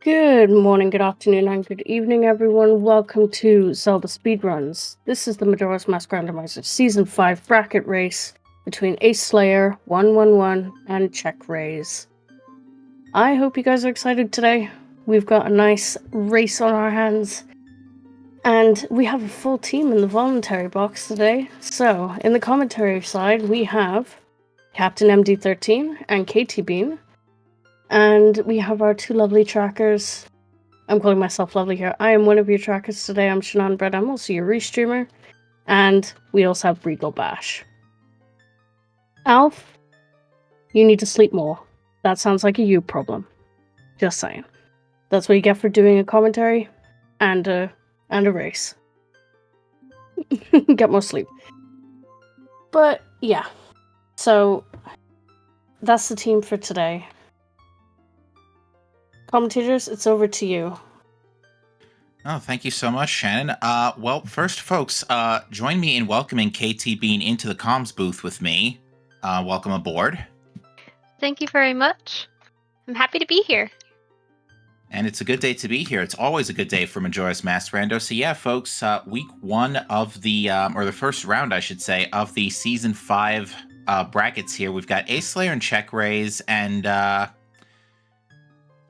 Good morning, good afternoon, and good evening, everyone. Welcome to Zelda Speedruns. This is the Majora's Mask Randomizer Season 5 bracket race between Aceslayer, 111, and CheckRaise. I hope you guys are excited today. We've got a nice race on our hands, and we have a full team in the voluntary box today. So, in the commentary side, we have Captain MD13 and KT Bean. And we have our two lovely trackers. I'm calling myself lovely here. I am one of your trackers today. I'm Shannon Bread. I'm also your restreamer. And we also have Regal Bash. Alf, you need to sleep more. That sounds like a you problem. Just saying. That's what you get for doing a commentary and a race. Get more sleep. But yeah. So that's the team for today. Commentators, it's over to you. Oh, thank you so much, Shannon. Well, first, folks, join me in welcoming KT Bean into the comms booth with me. Welcome aboard. Thank you very much. I'm happy to be here. And it's a good day to be here. It's always a good day for Majora's Mask Rando. So yeah, folks, week one of the, or the first round, I should say, of the Season 5 brackets here. We've got Aceslayer and CheckRaise, and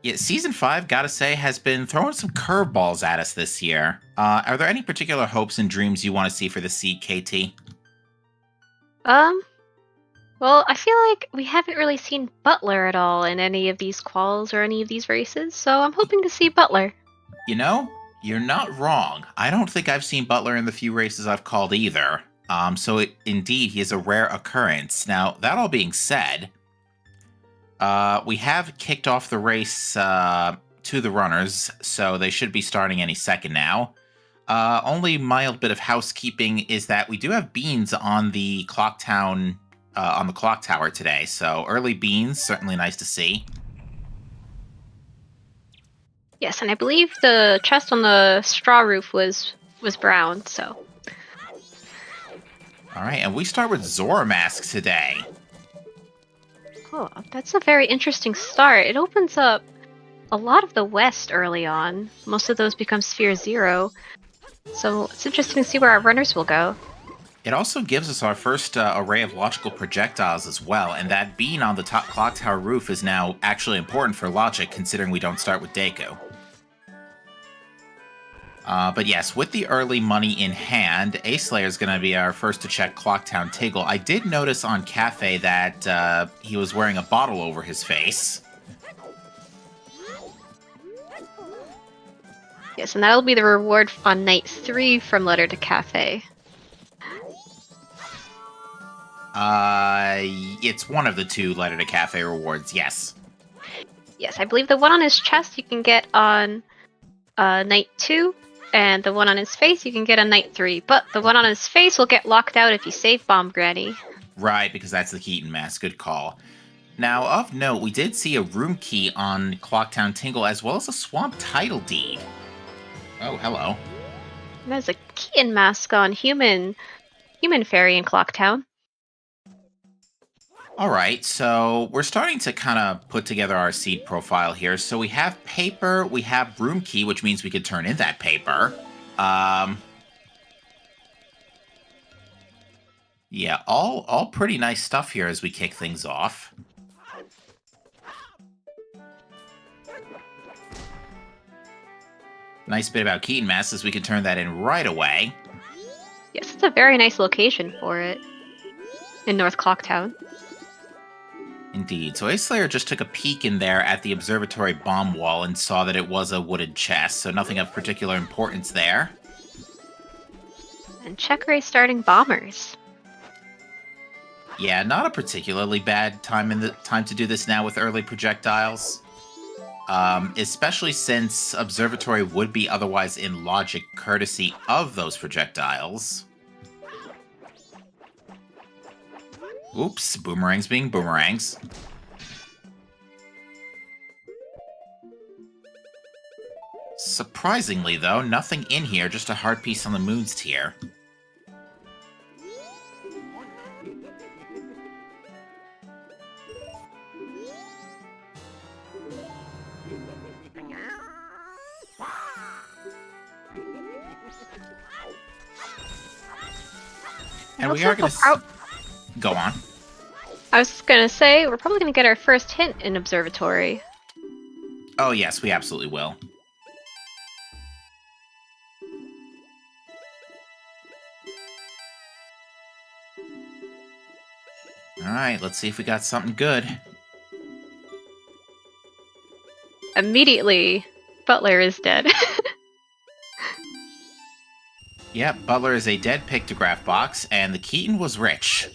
yeah, Season 5, gotta say, has been throwing some curveballs at us this year. Are there any particular hopes and dreams you want to see for the seed, KT? Well, I feel like we haven't really seen Butler at all in any of these quals or any of these races, so I'm hoping to see Butler. You know, you're not wrong. I don't think I've seen Butler in the few races I've called either. Indeed, he is a rare occurrence. Now, that all being said, we have kicked off the race to the runners, so they should be starting any second now. Only mild bit of housekeeping is that we do have beans on the clock tower today, so early beans, certainly nice to see. Yes, and I believe the chest on the straw roof was brown, so. Alright, and we start with Zora Mask today. Oh, that's a very interesting start. It opens up a lot of the west early on. Most of those become Sphere 0. So it's interesting to see where our runners will go. It also gives us our first array of logical projectiles as well, and that bean on the top clock tower roof is now actually important for logic, considering we don't start with Deku. But yes, with the early money in hand, Aceslayer is going to be our first to check Clocktown Tiggle. I did notice on Cafe that he was wearing a bottle over his face. Yes, and that'll be the reward on night 3 from Letter to Cafe. It's one of the two Letter to Cafe rewards, yes. Yes, I believe the one on his chest you can get on night 2, and the one on his face you can get on night 3. But the one on his face will get locked out if you save Bomb Granny. Right, because that's the Keaton mask. Good call. Now, of note, we did see a room key on Clocktown Tingle, as well as a swamp title deed. Oh, hello. There's a Keaton mask on Human Fairy in Clocktown. Alright, so we're starting to kind of put together our seed profile here. So we have paper, we have room key, which means we could turn in that paper. Yeah, all pretty nice stuff here as we kick things off. Nice bit about Keaton Mask is we can turn that in right away. Yes, it's a very nice location for it in North Clocktown. Indeed. So Aceslayer just took a peek in there at the observatory bomb wall and saw that it was a wooded chest, so nothing of particular importance there. And CheckRaise starting bombers. Yeah, not a particularly bad time to do this now with early projectiles. Especially since Observatory would be otherwise in logic courtesy of those projectiles. Oops, boomerangs being boomerangs. Surprisingly, though, nothing in here, just a hard piece on the Moon's tier. And we are going to go on. I was gonna say, we're probably gonna get our first hint in Observatory. Oh, yes, we absolutely will. Alright, let's see if we got something good. Immediately, Butler is dead. Yep, Butler is a dead pictograph box, and the Keaton was rich.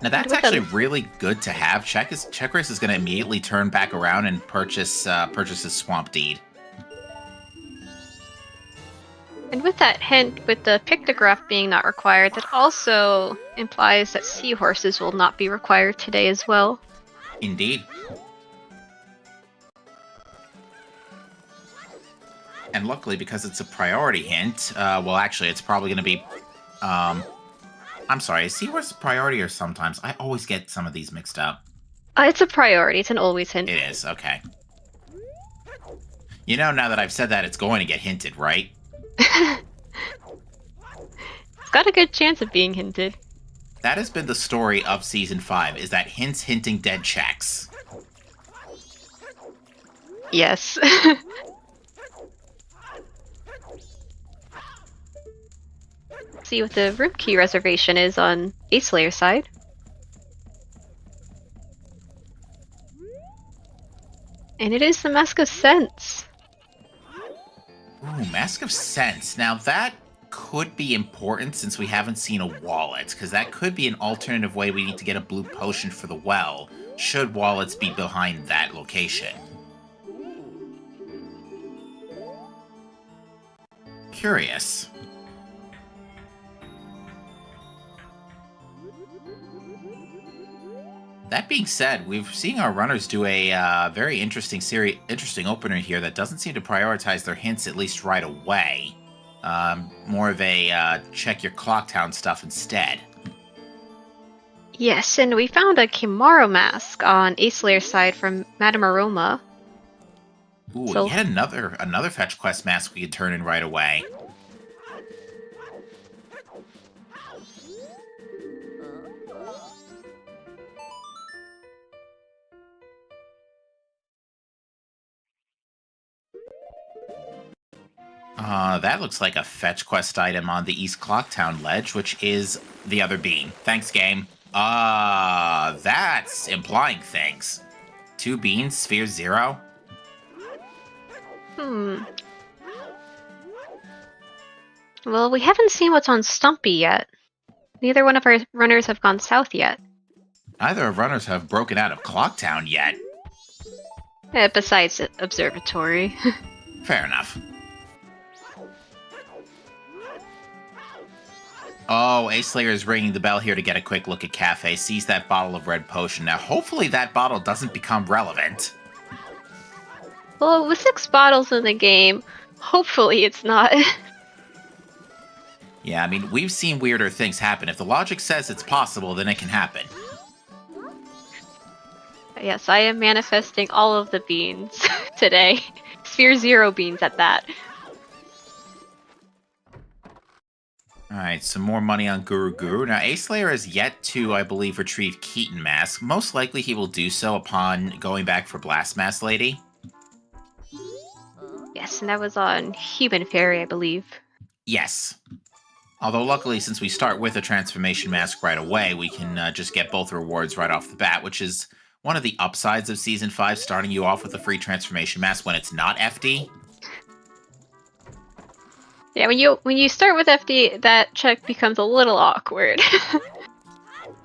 Now that's actually really good to have. CheckRaise is going to immediately turn back around and purchase his Swamp Deed. And with that hint, with the pictograph being not required, that also implies that seahorses will not be required today as well. Indeed. And luckily, because it's a priority hint, well, actually, it's probably going to be... I'm sorry, is seahorse priority or sometimes? I always get some of these mixed up. It's a priority. It's an always hint. It is, okay. You know, now that I've said that, it's going to get hinted, right? It's got a good chance of being hinted. That has been the story of Season 5, is that hints hinting dead checks. Yes. See what the room key reservation is on Acelayer's side. And it is the Mask of Sense. Ooh, Mask of Sense. Now that could be important since we haven't seen a wallet, because that could be an alternative way we need to get a blue potion for the well, should wallets be behind that location. Curious. That being said, we've seen our runners do a very interesting opener here that doesn't seem to prioritize their hints at least right away. More of a check your clock town stuff instead. Yes, and we found a Kimaro mask on Acelayer's side from Madame Aroma. Ooh, so, yet another fetch quest mask we could turn in right away. That looks like a fetch quest item on the East Clocktown ledge, which is the other bean. Thanks, game. That's implying things. 2 beans, sphere 0. Well, we haven't seen what's on Stumpy yet. Neither one of our runners have gone south yet. Neither of runners have broken out of Clocktown yet. Besides Observatory. Fair enough. Oh, Aceslayer is ringing the bell here to get a quick look at Cafe. Sees that bottle of red potion. Now, hopefully that bottle doesn't become relevant. Well, with 6 bottles in the game, hopefully it's not. Yeah, I mean, we've seen weirder things happen. If the logic says it's possible, then it can happen. Yes, I am manifesting all of the beans today. Sphere 0 beans at that. Alright, some more money on Guru Guru. Now, Aceslayer has yet to, I believe, retrieve Keaton Mask. Most likely he will do so upon going back for Blast Mask Lady. Yes, and that was on Human Fairy, I believe. Yes. Although, luckily, since we start with a Transformation Mask right away, we can just get both rewards right off the bat, which is one of the upsides of Season 5, starting you off with a free Transformation Mask when it's not FD. Yeah, when you start with FD, that check becomes a little awkward.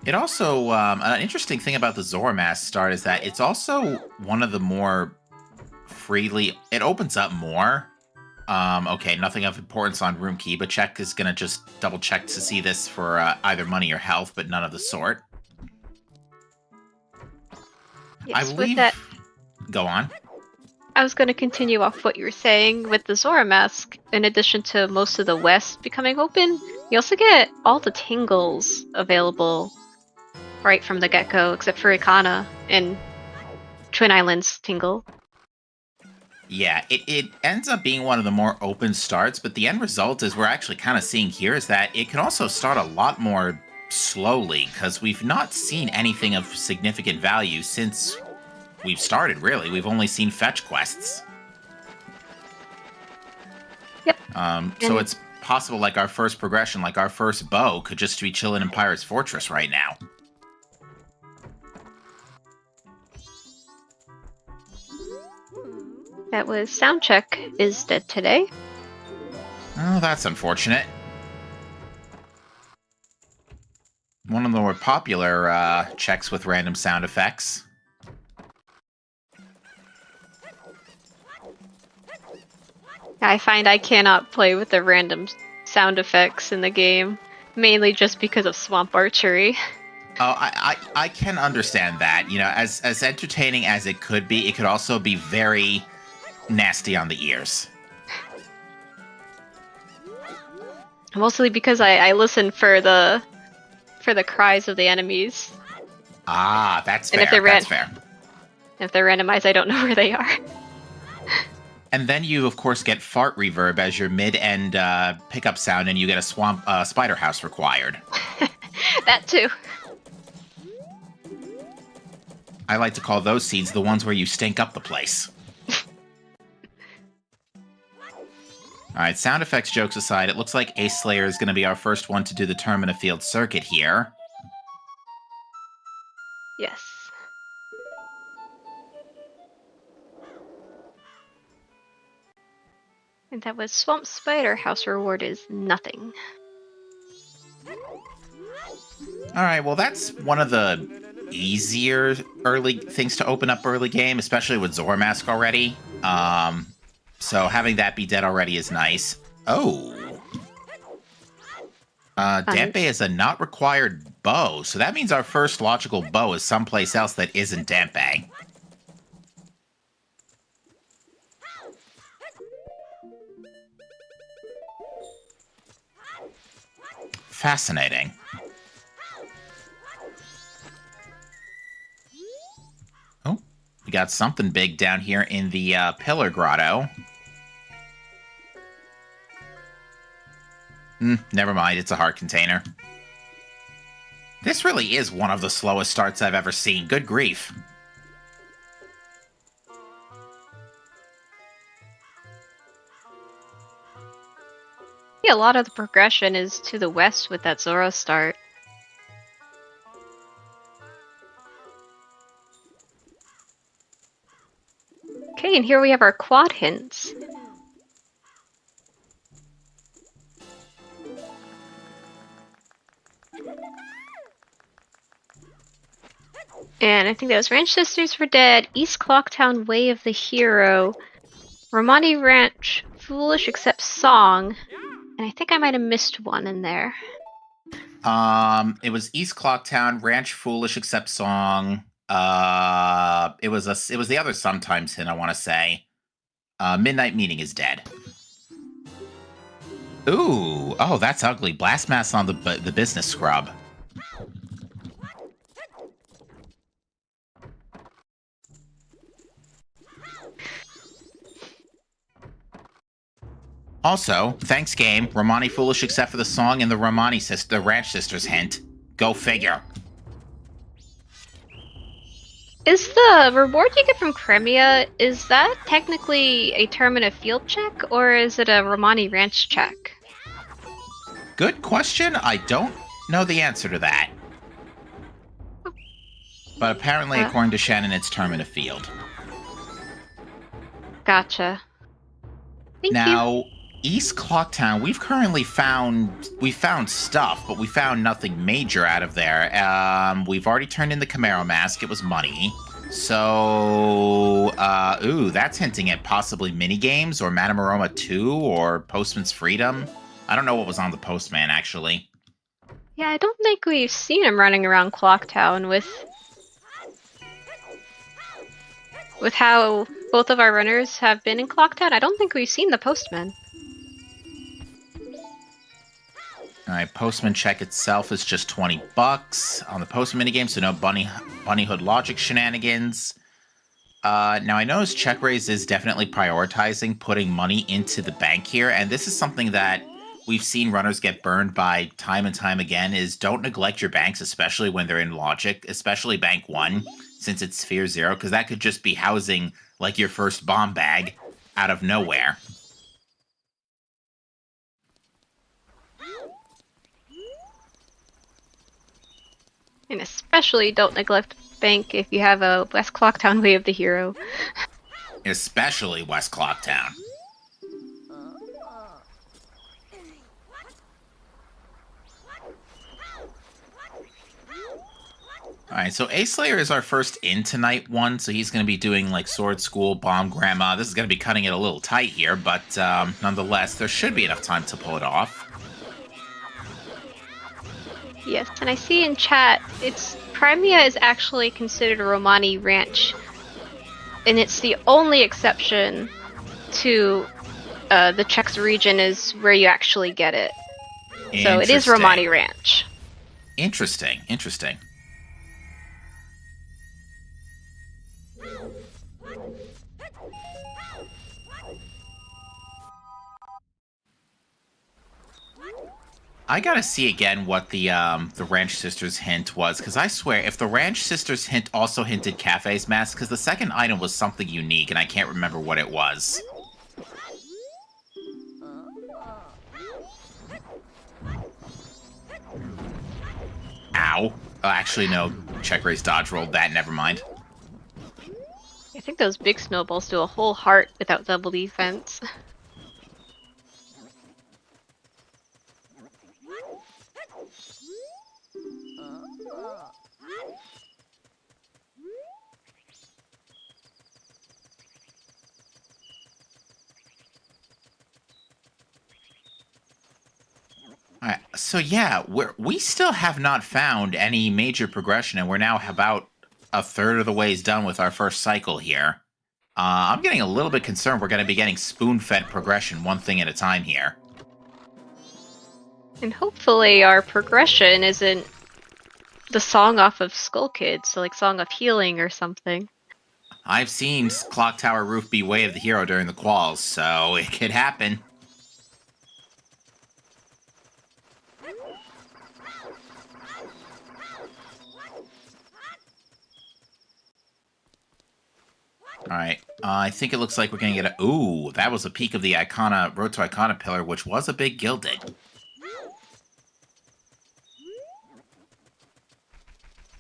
It also, an interesting thing about the Zora Mask start is that it's also one of the more freely, it opens up more. Okay, nothing of importance on Room Key, but Check is going to just double check to see this for either money or health, but none of the sort. Yes, I believe... Go on. I was going to continue off what you were saying with the Zora Mask. In addition to most of the West becoming open, you also get all the tingles available right from the get-go, except for Ikana and Twin Islands Tingle. Yeah, it ends up being one of the more open starts, but the end result is we're actually kind of seeing here is that it can also start a lot more slowly, because we've not seen anything of significant value since we've started, really. We've only seen fetch quests. Yep. So it's possible, like, our first progression, like our first bow, could just be chilling in Pirate's Fortress right now. That was Soundcheck is dead today. Oh, that's unfortunate. One of the more popular checks with random sound effects. I find I cannot play with the random sound effects in the game, mainly just because of swamp archery. Oh, I can understand that. You know, as entertaining as it could be, it could also be very nasty on the ears. Mostly because I listen for the cries of the enemies. Ah, that's fair. And if they're that's fair. If they're randomized, I don't know where they are. And then you, of course, get fart reverb as your mid-end pickup sound, and you get a swamp spider house required. That too. I like to call those seeds the ones where you stink up the place. Alright, sound effects jokes aside, it looks like Aceslayer is going to be our first one to do the Termina field circuit here. Yes. And that was Swamp Spider House reward is nothing. Alright, well that's one of the easier early things to open up early game, especially with Zormask already. So having that be dead already is nice. Oh. Dampe is a not required bow, so that means our first logical bow is someplace else that isn't Dampe. Fascinating. Oh, we got something big down here in the Pillar Grotto. Never mind, it's a heart container. This really is one of the slowest starts I've ever seen. Good grief. Yeah, a lot of the progression is to the west with that Zora start. Okay, and here we have our quad hints. And I think that was Ranch Sisters for Dead, East Clocktown Way of the Hero, Romani Ranch, Foolish Except Song, and I think I might have missed one in there. It was East Clocktown, Ranch, Foolish Except Song. It was the other Sometimes hint, I want to say. Midnight Meeting is dead. Ooh, oh, that's ugly. Blast Mass on the business scrub. Also, thanks game, Romani Foolish except for the song and the Ranch Sisters hint. Go figure. Is the reward you get from Crimea, is that technically a Termina field check, or is it a Romani Ranch check? Good question. I don't know the answer to that. But apparently, according to Shannon, it's Termina field. Gotcha. Thank you. East Clocktown, we've found stuff, but we found nothing major out of there. We've already turned in the Camaro mask. It was money. So, ooh, that's hinting at possibly minigames or Matamaroma 2 or Postman's Freedom. I don't know what was on the Postman, actually. Yeah, I don't think we've seen him running around Clocktown with how both of our runners have been in Clocktown. I don't think we've seen the Postman. All right, Postman Check itself is just 20 bucks on the Postman minigame, so no bunny hood logic shenanigans. Now, I noticed CheckRaise is definitely prioritizing putting money into the bank here, and this is something that we've seen runners get burned by time and time again, is don't neglect your banks, especially when they're in logic, especially Bank 1, since it's Sphere 0, because that could just be housing, like, your first bomb bag out of nowhere. And especially don't neglect bank if you have a West Clocktown Way of the Hero. Especially West Clocktown. Alright, so Aceslayer is our first in tonight one, so he's going to be doing like Sword School, Bomb Grandma. This is going to be cutting it a little tight here, but nonetheless, there should be enough time to pull it off. Yes, and I see in chat, Crimea is actually considered a Romani ranch, and it's the only exception to the Czechs region is where you actually get it. So it is Romani ranch. Interesting, interesting. I gotta see again what the Ranch Sisters hint was, because I swear, if the Ranch Sisters hint also hinted Cafe's mask, because the second item was something unique, and I can't remember what it was. Ow. Oh, actually, no. CheckRaise dodge rolled that, never mind. I think those big snowballs do a whole heart without double defense. Alright, so yeah, we still have not found any major progression, and we're now about a third of the ways done with our first cycle here. I'm getting a little bit concerned we're going to be getting spoon-fed progression one thing at a time here. And hopefully our progression isn't the song off of Skull Kid, so like Song of Healing or something. I've seen Clock Tower Roof be Way of the Hero during the quals, so it could happen. Alright, I think it looks like we're going to get a... Ooh, that was a peek of the Icona, Road to Icona pillar, which was a big gilded.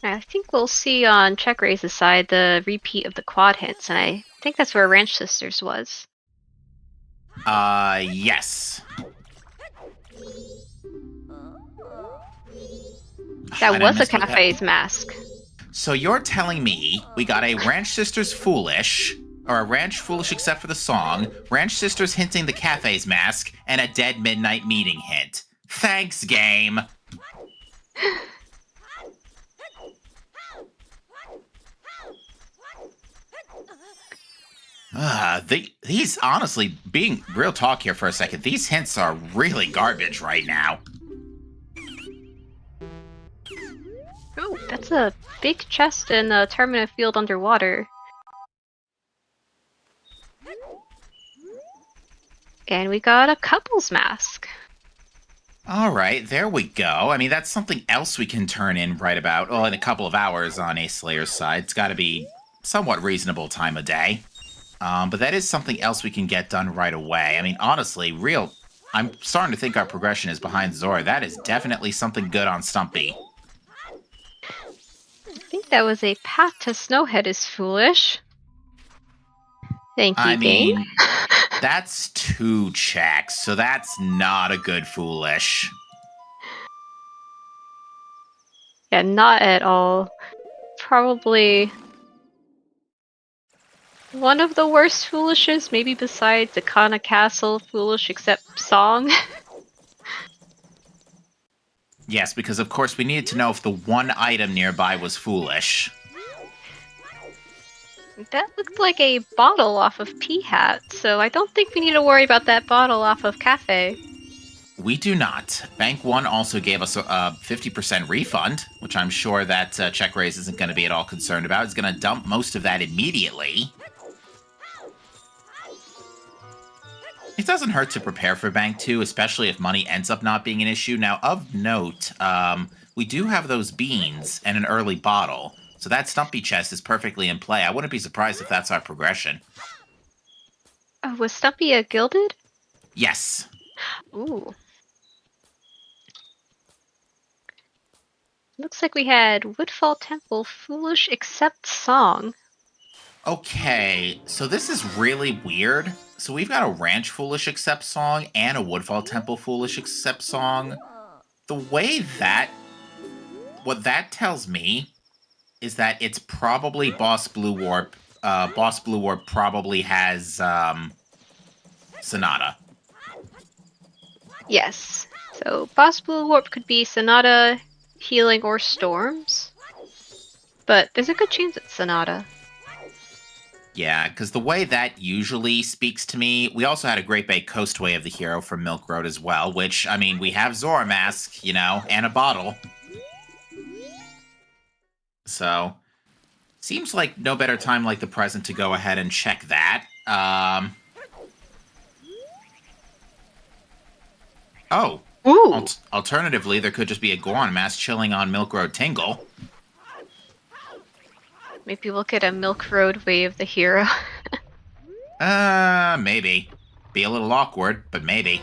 I think we'll see on CheckRaise's side the repeat of the quad hits, and I think that's where Ranch Sisters was. Yes. That was a Cafe's mask. So you're telling me we got a Ranch Sisters Foolish, or a Ranch Foolish except for the song, Ranch Sisters hinting the Cafe's mask, and a Dead Midnight Meeting hint. Thanks, game! These, honestly, being real talk here for a second, these hints are really garbage right now. Oh, that's a big chest in a Termina field underwater. And we got a couple's mask. Alright, there we go. I mean, that's something else we can turn in right about, well, in a couple of hours on Acelayer's side. It's gotta be somewhat reasonable time of day. But that is something else we can get done right away. I mean, honestly, I'm starting to think our progression is behind Zora. That is definitely something good on Stumpy. I think that was a path to Snowhead is foolish. Thank you, game. I mean, that's 2 checks, so that's not a good foolish. Yeah, not at all. Probably one of the worst foolishes, maybe besides Akana Castle foolish except song. Yes, because of course we needed to know if the one item nearby was foolish. That looked like a bottle off of P-Hat, so I don't think we need to worry about that bottle off of Cafe. We do not. Bank 1 also gave us a 50% refund, which I'm sure that CheckRaise isn't going to be at all concerned about. It's going to dump most of that immediately. It doesn't hurt to prepare for Bank 2, especially if money ends up not being an issue. Now, of note, we do have those beans and an early bottle, so that Stumpy chest is perfectly in play. I wouldn't be surprised if that's our progression. Was Stumpy a gilded? Yes. Ooh. Looks like we had Woodfall Temple, Foolish Accept Song. Okay, so this is really weird. So we've got a Ranch Foolish Accept song and a Woodfall Temple Foolish Accept song. The way that... What that tells me is that it's probably Boss Blue Warp. Boss Blue Warp probably has Sonata. Yes. So Boss Blue Warp could be Sonata, Healing, or Storms. But there's a good chance it's Sonata. Yeah, because the way that usually speaks to me, we also had a Great Bay Coastway of the Hero from Milk Road as well, which, I mean, we have Zora Mask, you know, and a bottle. So, seems like no better time like the present to go ahead and check that. Oh. Ooh! Alternatively, there could just be a Goron Mask chilling on Milk Road Tingle. Maybe we'll get a Milk Road Way of the Hero. Maybe. Be a little awkward, but maybe.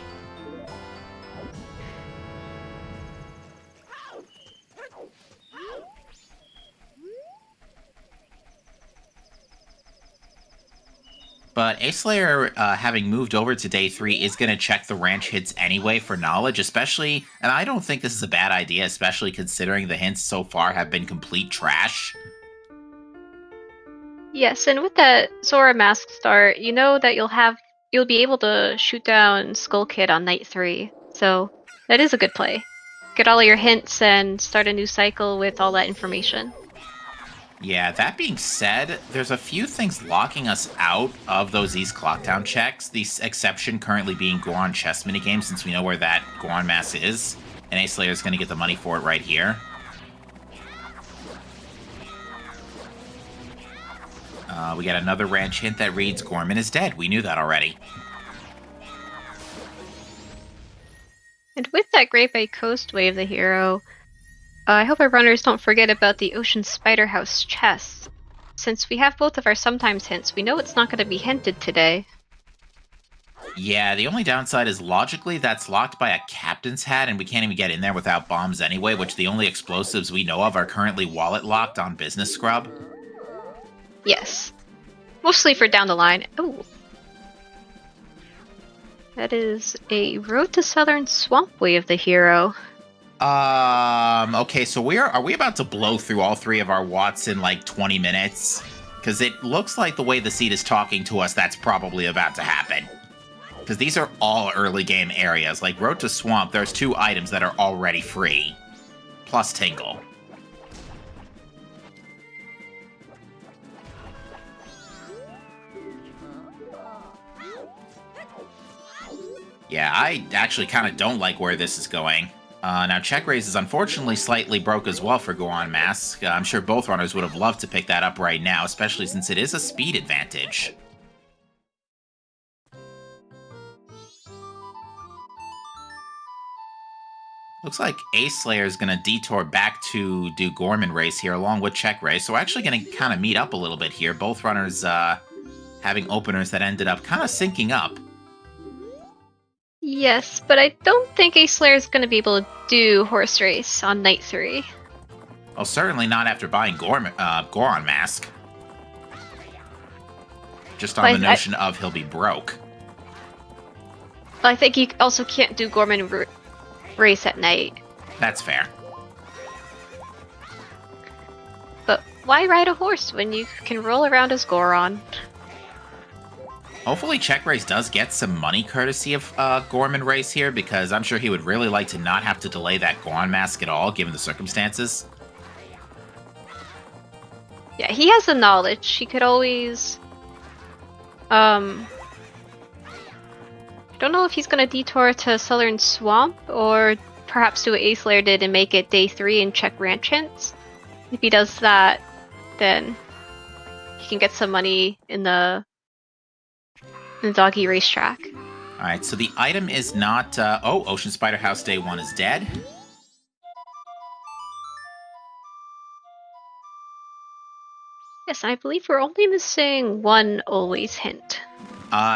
But Aceslayer, having moved over to day 3, is going to check the ranch hits anyway for knowledge, especially, and I don't think this is a bad idea, especially considering the hints so far have been complete trash. Yes, and with that Zora Mask start, you know that you'll be able to shoot down Skull Kid on night 3. So that is a good play. Get all of your hints and start a new cycle with all that information. Yeah, that being said, there's a few things locking us out of those East Clocktown checks. The exception currently being Goron chess minigame, since we know where that Goron mass is. And Aceslayer is going to get the money for it right here. We got another ranch hint that reads, Gorman is dead. We knew that already. And with that Great Bay Coastway of the Hero, I hope our runners don't forget about the Ocean Spider House chest. Since we have both of our sometimes hints, we know it's not going to be hinted today. Yeah, the only downside is logically that's locked by a captain's hat, and we can't even get in there without bombs anyway, which the only explosives we know of are currently wallet locked on Business Scrub. Yes. Mostly for down the line. Ooh. That is a Road to Southern Swamp Way of the Hero. Okay, so are we about to blow through all 3 of our Watts in like 20 minutes? Because it looks like the way the seed is talking to us, that's probably about to happen. Because these are all early game areas. Like Road to Swamp, there's 2 items that are already free. Plus Tingle. Yeah, I actually kind of don't like where this is going. Now, CheckRaise is unfortunately slightly broke as well for Goron Mask. I'm sure both runners would have loved to pick that up right now, especially since it is a speed advantage. Looks like Aceslayer is going to detour back to do Gorman Race here along with CheckRaise, so we're actually going to kind of meet up a little bit here. Both runners having openers that ended up kind of syncing up. Yes, but I don't think Aceslayer is going to be able to do Horse Race on night 3. Well, certainly not after buying Goron Mask. Just on the notion of he'll be broke. I think you also can't do Gorman Race at night. That's fair. But why ride a horse when you can roll around as Goron? Hopefully CheckRaise does get some money courtesy of Gorman Race here, because I'm sure he would really like to not have to delay that Goron Mask at all, given the circumstances. Yeah, he has the knowledge. He could always... don't know if he's gonna detour to Southern Swamp or perhaps do what Aceslayer did and make it day 3 and check ranch hints. If he does that, then he can get some money in the doggy racetrack. Alright, so the item is not... Ocean Spider House Day 1 is dead. Yes, I believe we're only missing one always hint.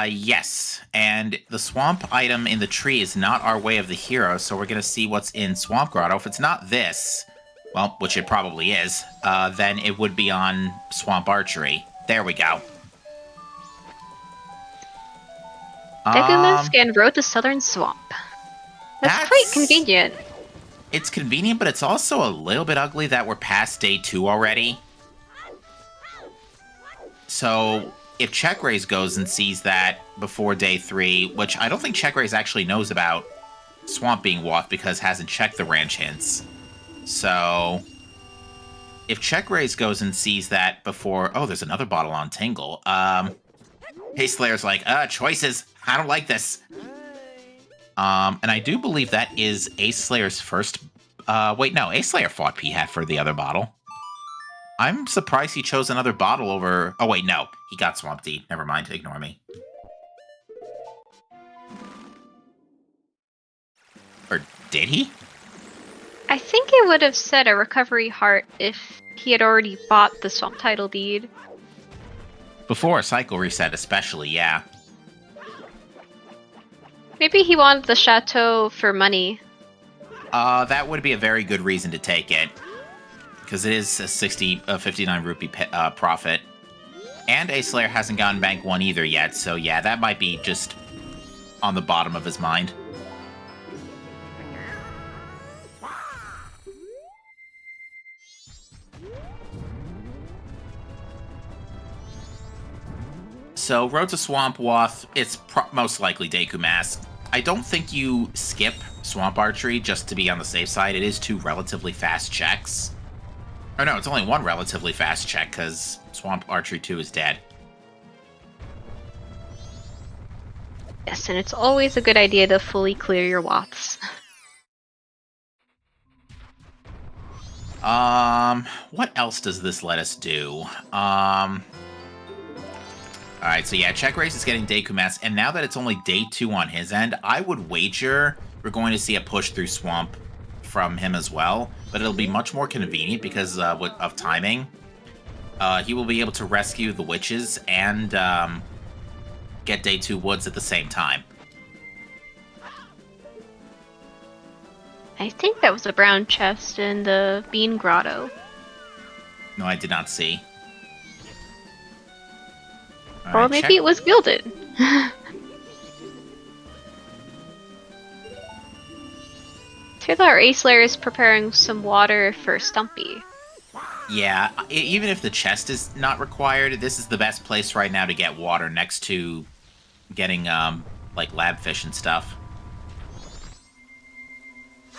Yes. And the swamp item in the tree is not our way of the hero, so we're going to see what's in Swamp Grotto. If it's not this, well, which it probably is, then it would be on Swamp Archery. There we go. Deku Mask and Road to Southern Swamp. That's quite convenient. It's convenient, but it's also a little bit ugly that we're past day 2 already. So, if CheckRaise goes and sees that before day 3, which I don't think CheckRaise actually knows about Swamp being Wath because hasn't checked the ranch hints. So, if CheckRaise goes and sees that before... Oh, there's another bottle on Tingle. Acelayer's like, choices. I don't like this. And I do believe that is Acelayer's first... wait, no. Acelayer fought P-Hat for the other bottle. I'm surprised he chose another bottle over... Oh, wait, no. He got Swamp D. Never mind. Ignore me. Or did he? I think it would have said a recovery heart if he had already bought the Swamp Title deed. Before a cycle reset, especially, yeah. Maybe he wanted the chateau for money. That would be a very good reason to take it. Because it is a 59 rupee profit. And Aceslayer hasn't gotten Bank 1 either yet, so yeah, that might be just on the bottom of his mind. So, Road to Swamp Wath, it's most likely Deku Mask. I don't think you skip Swamp Archery just to be on the safe side. It is 2 relatively fast checks. Or no, it's only 1 relatively fast check, because Swamp Archery 2 is dead. Yes, and it's always a good idea to fully clear your Waths. What else does this let us do? Alright, so yeah, CheckRaise is getting Deku Mask, and now that it's only day 2 on his end, I would wager we're going to see a push through Swamp from him as well, but it'll be much more convenient because of timing. He will be able to rescue the witches and get day 2 woods at the same time. I think that was a brown chest in the Bean Grotto. No, I did not see. Or maybe it was gilded. Hear that our Acelayer is preparing some water for Stumpy. Yeah, even if the chest is not required, this is the best place right now to get water next to getting, like, lab fish and stuff.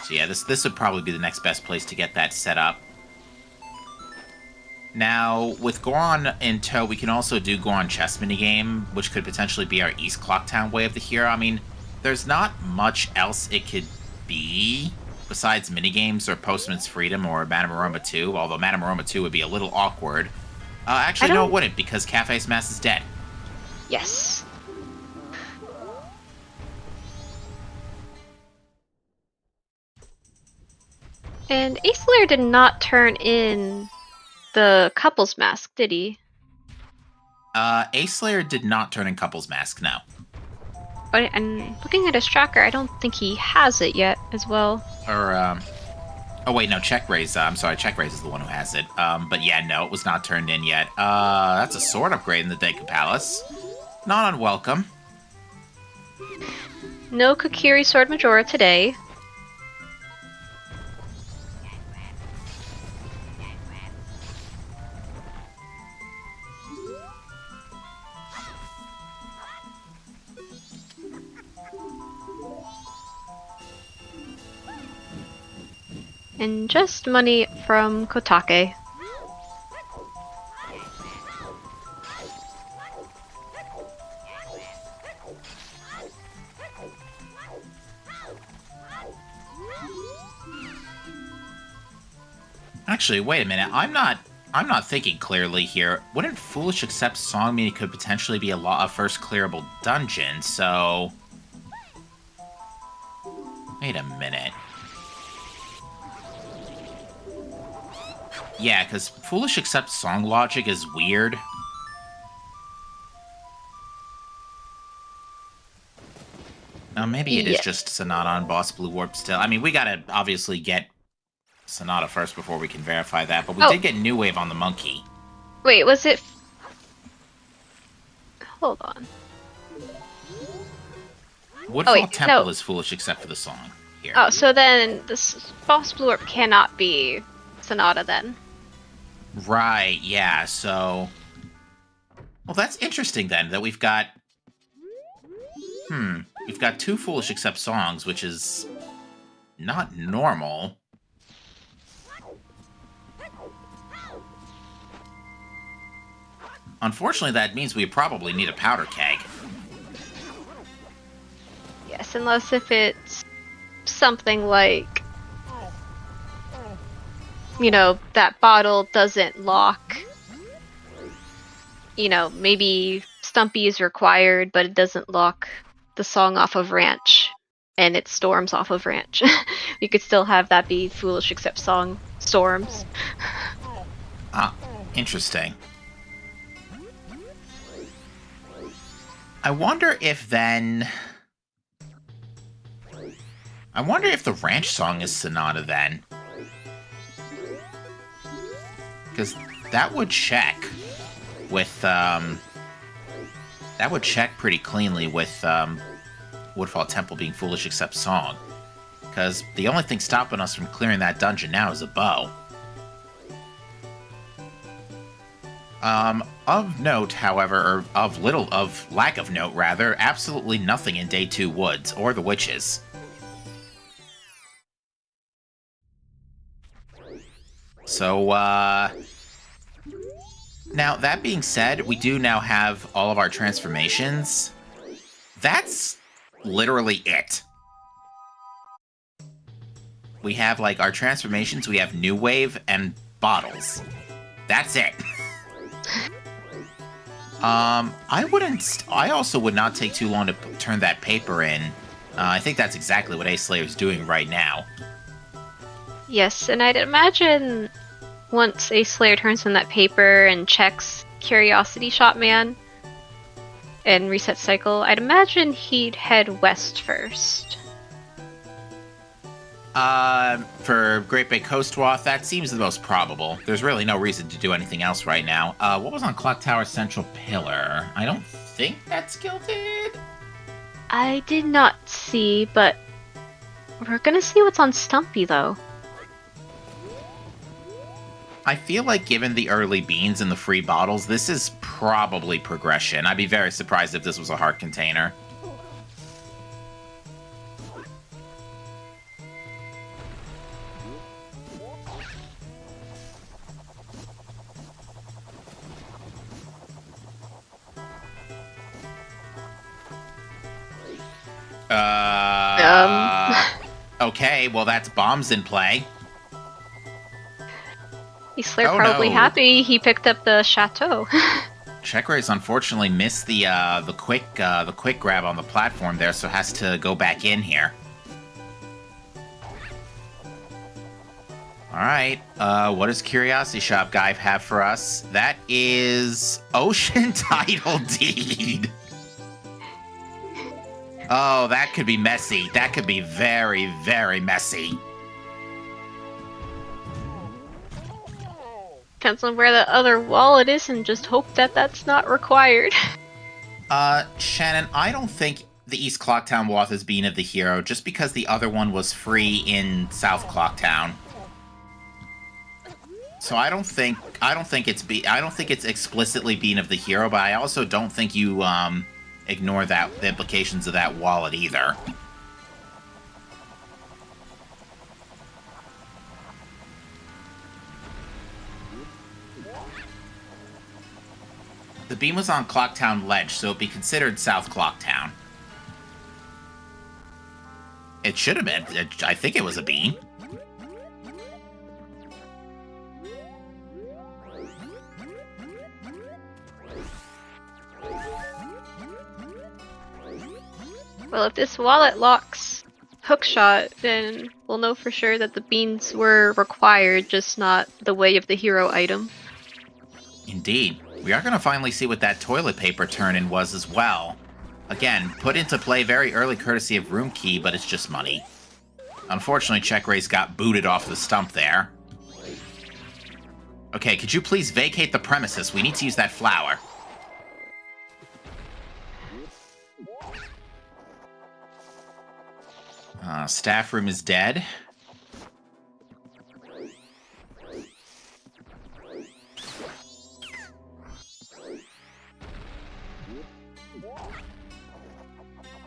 So yeah, this would probably be the next best place to get that set up. Now, with Goron in tow, we can also do Goron chess minigame, which could potentially be our East Clocktown way of the hero. I mean, there's not much else it could be besides minigames or Postman's Freedom or Madame Aroma 2, although Madame Aroma 2 would be a little awkward. Actually, no, it wouldn't, because Cafe's Mask is dead. Yes. And Acelayer did not turn in the Couple's Mask, did he? Acelayer did not turn in Couple's Mask, no. But and looking at his tracker, I don't think he has it yet as well. Or, oh wait, no, CheckRaise, I'm sorry, CheckRaise is the one who has it. But yeah, no, it was not turned in yet. That's a sword upgrade in the Deku Palace. Not unwelcome. No Kokiri Sword Majora today. And just money from Kotake. Actually, wait a minute. I'm not thinking clearly here. Wouldn't Foolish Accept Song mean it could potentially be a first clearable dungeon, so... Wait a minute. Yeah, because Foolish Accept Song logic is weird. Now, maybe it is just Sonata on Boss Blue Warp still. I mean, we gotta obviously get Sonata first before we can verify that, but we did get New Wave on the Monkey. Wait, was it... Hold on. Woodfall Temple is Foolish except for the song here. Oh, so then this Boss Blue Warp cannot be Sonata then. Right, yeah, so... Well, that's interesting then, that we've got... We've got 2 Foolish Accept songs, which is... not normal. Unfortunately, that means we probably need a powder keg. Yes, unless if it's something like... You know, that bottle doesn't lock. You know, maybe Stumpy is required, but it doesn't lock the song off of Ranch. And it storms off of Ranch. You could still have that be Foolish Accept Song storms. Ah, interesting. I wonder if then... I wonder if the Ranch song is Sonata then. Because that would check with, that would check pretty cleanly with, Woodfall Temple being Foolish Accept Song. Because the only thing stopping us from clearing that dungeon now is a bow. Of note, however, or of lack of note, rather, absolutely nothing in Day 2 Woods, or the Witches. So, now, that being said, we do now have all of our transformations. That's literally it. We have, like, our transformations, we have New Wave, and bottles. That's it. I also would not take too long to turn that paper in. I think that's exactly what Acelayer's doing right now. Yes, and I'd imagine once Acelayer turns in that paper and checks Curiosity Shop Man and Reset Cycle, I'd imagine he'd head west first. For Great Bay Coastwath, that seems the most probable. There's really no reason to do anything else right now. What was on Clock Tower Central Pillar? I don't think that's Gilded. I did not see, but we're gonna see what's on Stumpy, though. I feel like given the early beans and the free bottles, this is probably progression. I'd be very surprised if this was a heart container. Okay, well that's bombs in play. Acelayer probably happy he picked up the chateau. CheckRaise unfortunately missed the quick grab on the platform there, so has to go back in here. All right, what does Curiosity Shop guy have for us? That is Ocean Title Deed. Oh, that could be messy. That could be very, very messy. Depends on where the other wallet is and just hope that that's not required. Shannon, I don't think the East Clocktown Wath is Bean of the Hero just because the other one was free in South Clocktown. So I don't think it's explicitly Bean of the Hero, but I also don't think you ignore the implications of that wallet either. The beam was on Clocktown Ledge, so it'd be considered South Clocktown. It should have been. I think it was a beam. Well, if this wallet locks Hookshot, then we'll know for sure that the beans were required, just not the way of the hero item. Indeed. We are going to finally see what that toilet paper turn-in was as well. Again, put into play very early courtesy of Room Key, but it's just money. Unfortunately, CheckRaise got booted off the stump there. Okay, could you please vacate the premises? We need to use that flower. Staff room is dead.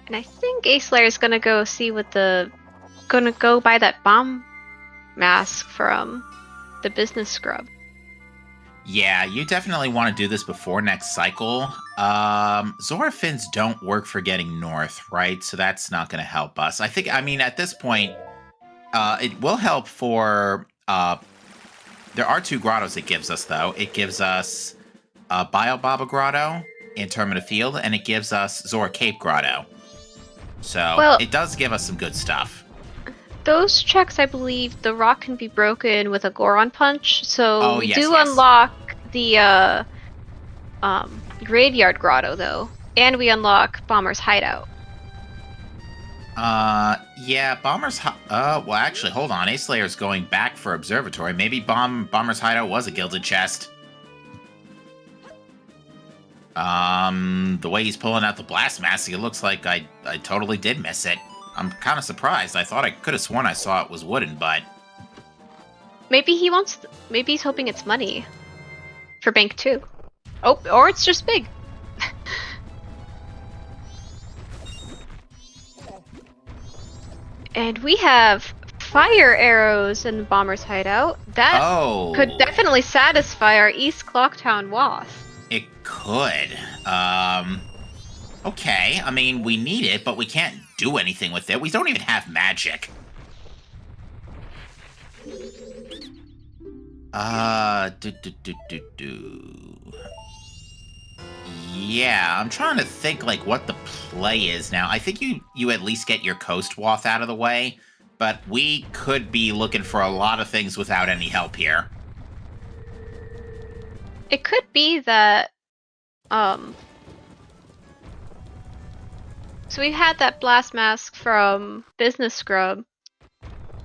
And I think Aceslayer is gonna go see what gonna go buy that bomb mask from the business scrub. Yeah, you definitely want to do this before next cycle. Zora fins don't work for getting north, right? So that's not going to help us. I mean, at this point, it will help for... there are 2 grottos it gives us, though. It gives us Biobaba Grotto in Termina Field, and it gives us Zora Cape Grotto. So it does give us some good stuff. Those checks, I believe, the rock can be broken with a Goron punch. So we do yes. unlock the graveyard grotto, though, and we unlock Bomber's hideout. Yeah, well, actually, hold on. Acelayer's going back for Observatory. Maybe Bomber's hideout was a gilded chest. The way he's pulling out the blast mask, it looks like I totally did miss it. I'm kind of surprised. I thought I could have sworn I saw it was wooden, but... Maybe he's hoping it's money. For Bank 2. Oh, or it's just big. And we have fire arrows in the Bomber's hideout. That could definitely satisfy our East Clocktown wasp. It could. Okay, I mean, we need it, but we can't do anything with it. We don't even have magic. Yeah, I'm trying to think, like, what the play is now. I think you at least get your Coast Wath out of the way, but we could be looking for a lot of things without any help here. It could be that, so we had that blast mask from Business Scrub,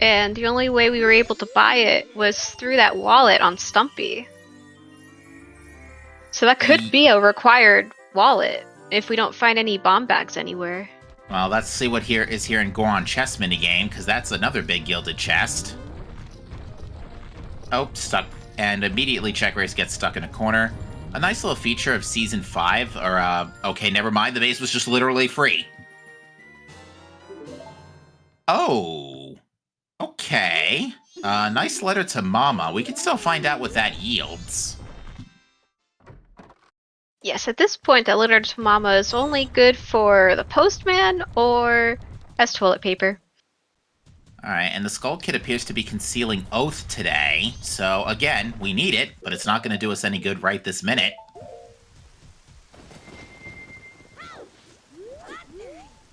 and the only way we were able to buy it was through that wallet on Stumpy. So that could be a required wallet if we don't find any bomb bags anywhere. Well, let's see what is here in Goron chess minigame, because that's another big gilded chest. Oh, stuck. And immediately CheckRaise gets stuck in a corner. A nice little feature of Season 5, or, okay, never mind, the base was just literally free. Oh, okay. Nice letter to Mama. We can still find out what that yields. Yes, at this point, that letter to Mama is only good for the postman or as toilet paper. Alright, and the Skull Kid appears to be concealing Oath today. So, again, we need it, but it's not going to do us any good right this minute.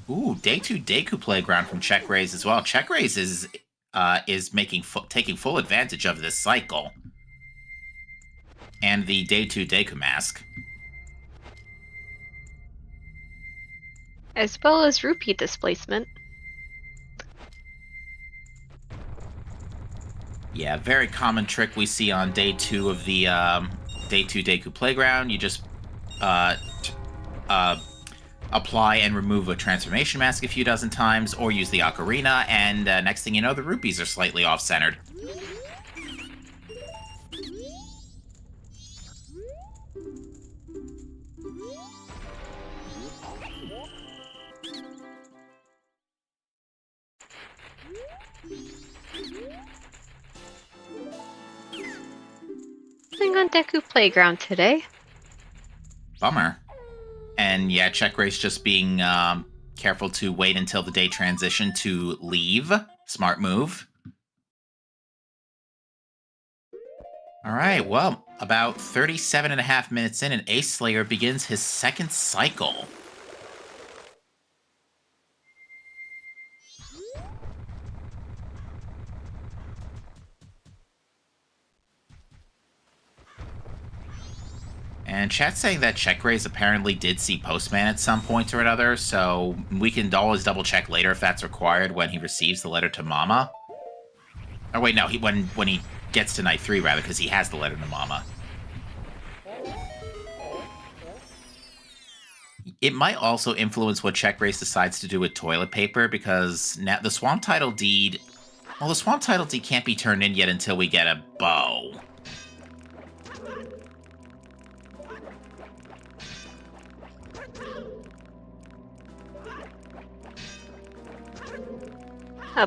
Ooh, Day 2 Deku Playground from CheckRaise as well. CheckRaise is taking full advantage of this cycle. And the Day 2 Deku Mask. As well as rupee displacement. Yeah, very common trick we see on Day 2 of the Day 2 Deku Playground. You just apply and remove a transformation mask a few dozen times, or use the ocarina, and next thing you know, the rupees are slightly off-centered. Nothing on Deku Playground today. Bummer. And yeah, CheckRaise just being careful to wait until the day transition to leave. Smart move. All right, well, about 37.5 minutes in, and Aceslayer begins his second cycle. And chat's saying that CheckRaise apparently did see Postman at some point or another, so we can always double check later if that's required when he receives the letter to Mama. Oh wait, no, when he gets to night 3 rather, because he has the letter to Mama. It might also influence what CheckRaise decides to do with toilet paper, because now the Swamp Title Deed... Well, the Swamp Title Deed can't be turned in yet until we get a bow.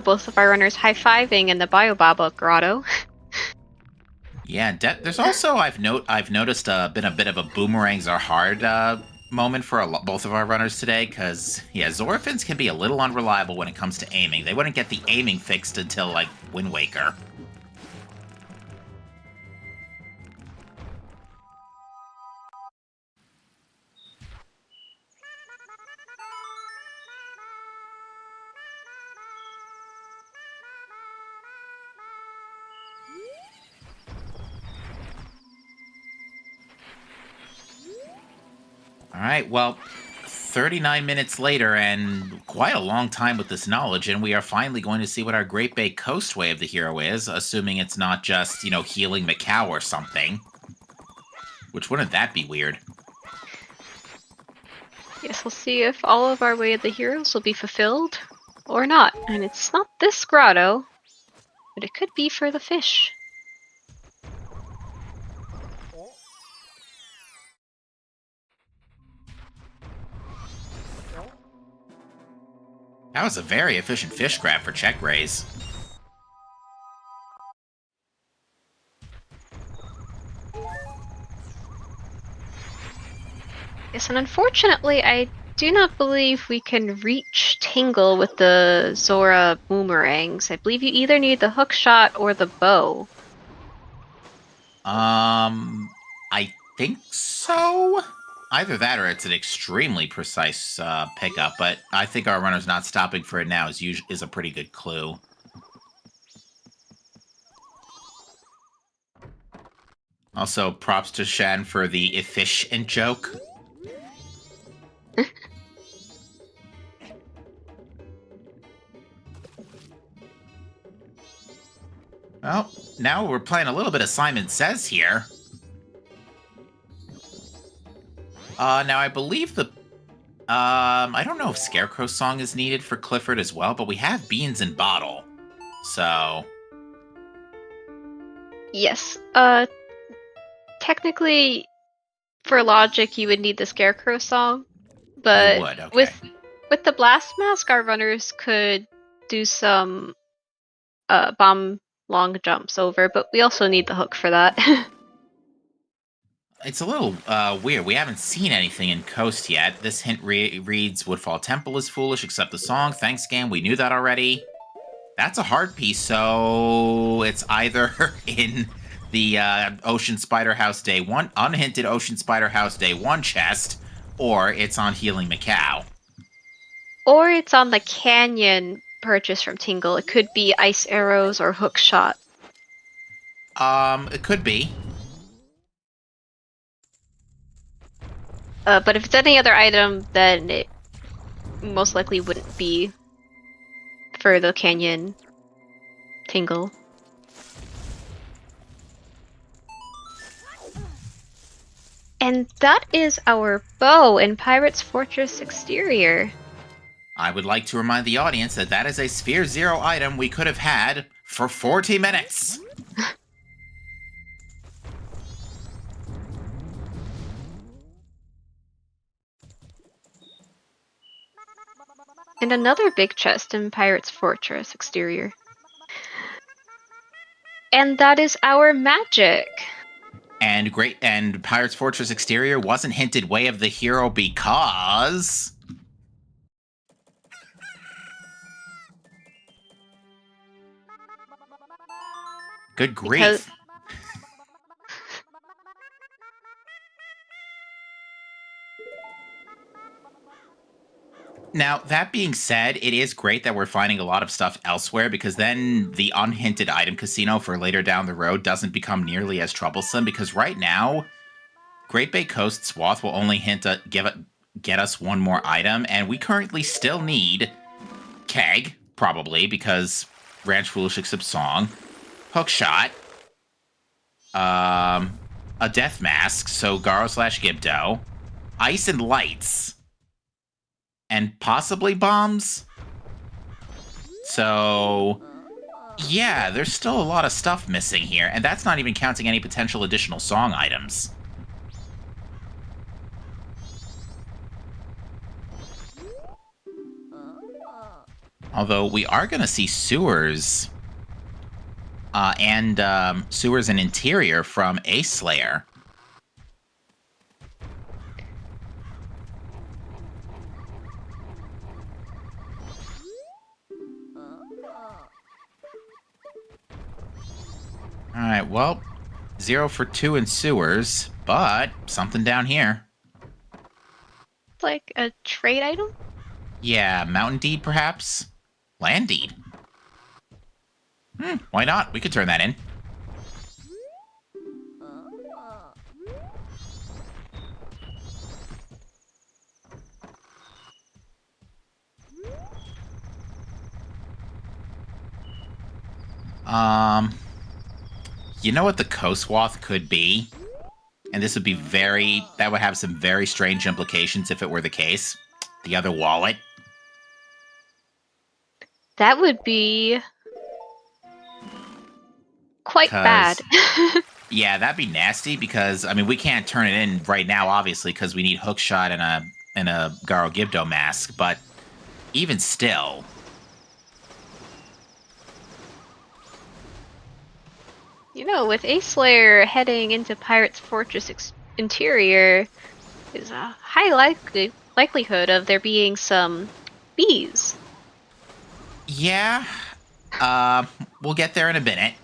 Both of our runners high-fiving in the Biobaba grotto. Yeah, there's also, I've noticed been a bit of a boomerangs are hard moment for both of our runners today, because, yeah, Zorafins can be a little unreliable when it comes to aiming. They wouldn't get the aiming fixed until, like, Wind Waker. Alright, well, 39 minutes later, and quite a long time with this knowledge, and we are finally going to see what our Great Bay Coastway of the hero is, assuming it's not just, you know, healing Macau or something. Which, wouldn't that be weird? Yes, we'll see if all of our Way of the Heroes will be fulfilled or not. And it's not this grotto, but it could be for the fish. That was a very efficient fish grab for CheckRaise. Yes, and unfortunately, I do not believe we can reach Tingle with the Zora boomerangs. I believe you either need the hook shot or the bow. I think so? Either that or it's an extremely precise pickup, but I think our runner's not stopping for it now is a pretty good clue. Also, props to Shan for the efficient joke. Well, now we're playing a little bit of Simon Says here. Now I believe the... I don't know if Scarecrow's song is needed for Clifford as well, but we have Beans in Bottle. So... Yes. Technically, for logic, you would need the Scarecrow song. But you would, okay. with the Blast Mask, our runners could do some bomb long jumps over, but we also need the hook for that. It's a little weird. We haven't seen anything in Coast yet. This hint reads, Woodfall Temple is foolish, except the song. Thanks, Gam. We knew that already. That's a hard piece, so it's either in the Ocean Spider House Day 1, unhinted Ocean Spider House Day 1 chest, or it's on Healing Macau. Or it's on the Canyon purchase from Tingle. It could be Ice Arrows or Hook Shot. It could be. But if it's any other item, then it most likely wouldn't be for the Canyon Tingle. And that is our bow in Pirate's Fortress exterior. I would like to remind the audience that that is a Sphere Zero item we could have had for 40 minutes. And another big chest in Pirate's Fortress exterior. And that is our magic. And Pirate's Fortress exterior wasn't hinted Way of the Hero because... Good grief. Now, that being said, it is great that we're finding a lot of stuff elsewhere, because then the unhinted item casino for later down the road doesn't become nearly as troublesome, because right now, Great Bay Coast Swath will only get us one more item, and we currently still need Keg, probably, because Ranch Foolish accepts Song, Hookshot, a Death Mask, so Garo/Gibdo, Ice and Lights, and possibly Bombs. So, yeah, there's still a lot of stuff missing here, and that's not even counting any potential additional song items. Although we are going to see sewers and sewers and interior from Aceslayer. All right, well, 0 for 2 in sewers, but something down here. Like a trade item? Yeah, Mountain Deed, perhaps? Land Deed. Why not? We could turn that in. You know what the Coastwath could be? And this would be that would have some very strange implications if it were the case. The other wallet. That would be quite bad. Yeah, that'd be nasty because, I mean, we can't turn it in right now, obviously, because we need Hookshot and a Garo Gibdo mask, but even still. You know, with Aceslayer heading into Pirate's Fortress interior, there's a high likelihood of there being some bees. Yeah. We'll get there in a minute.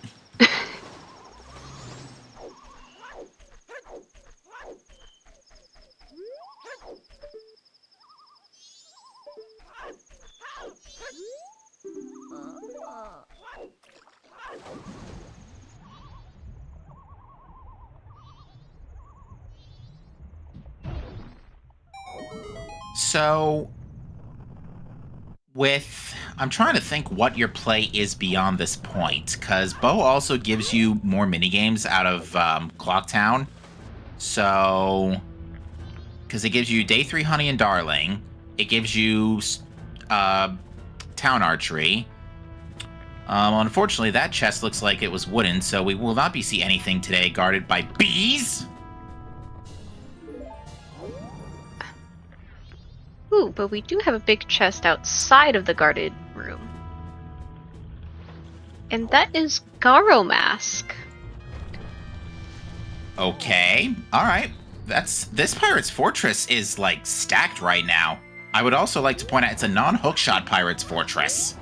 So, I'm trying to think what your play is beyond this point, because Bo also gives you more minigames out of Clocktown. So, because it gives you Day 3 Honey and Darling, it gives you Town Archery. Unfortunately, that chest looks like it was wooden, so we will not see anything today guarded by bees. Ooh, but we do have a big chest outside of the guarded room. And that is Garo Mask. Okay, alright. This Pirate's Fortress is, like, stacked right now. I would also like to point out it's a non-hookshot Pirate's Fortress.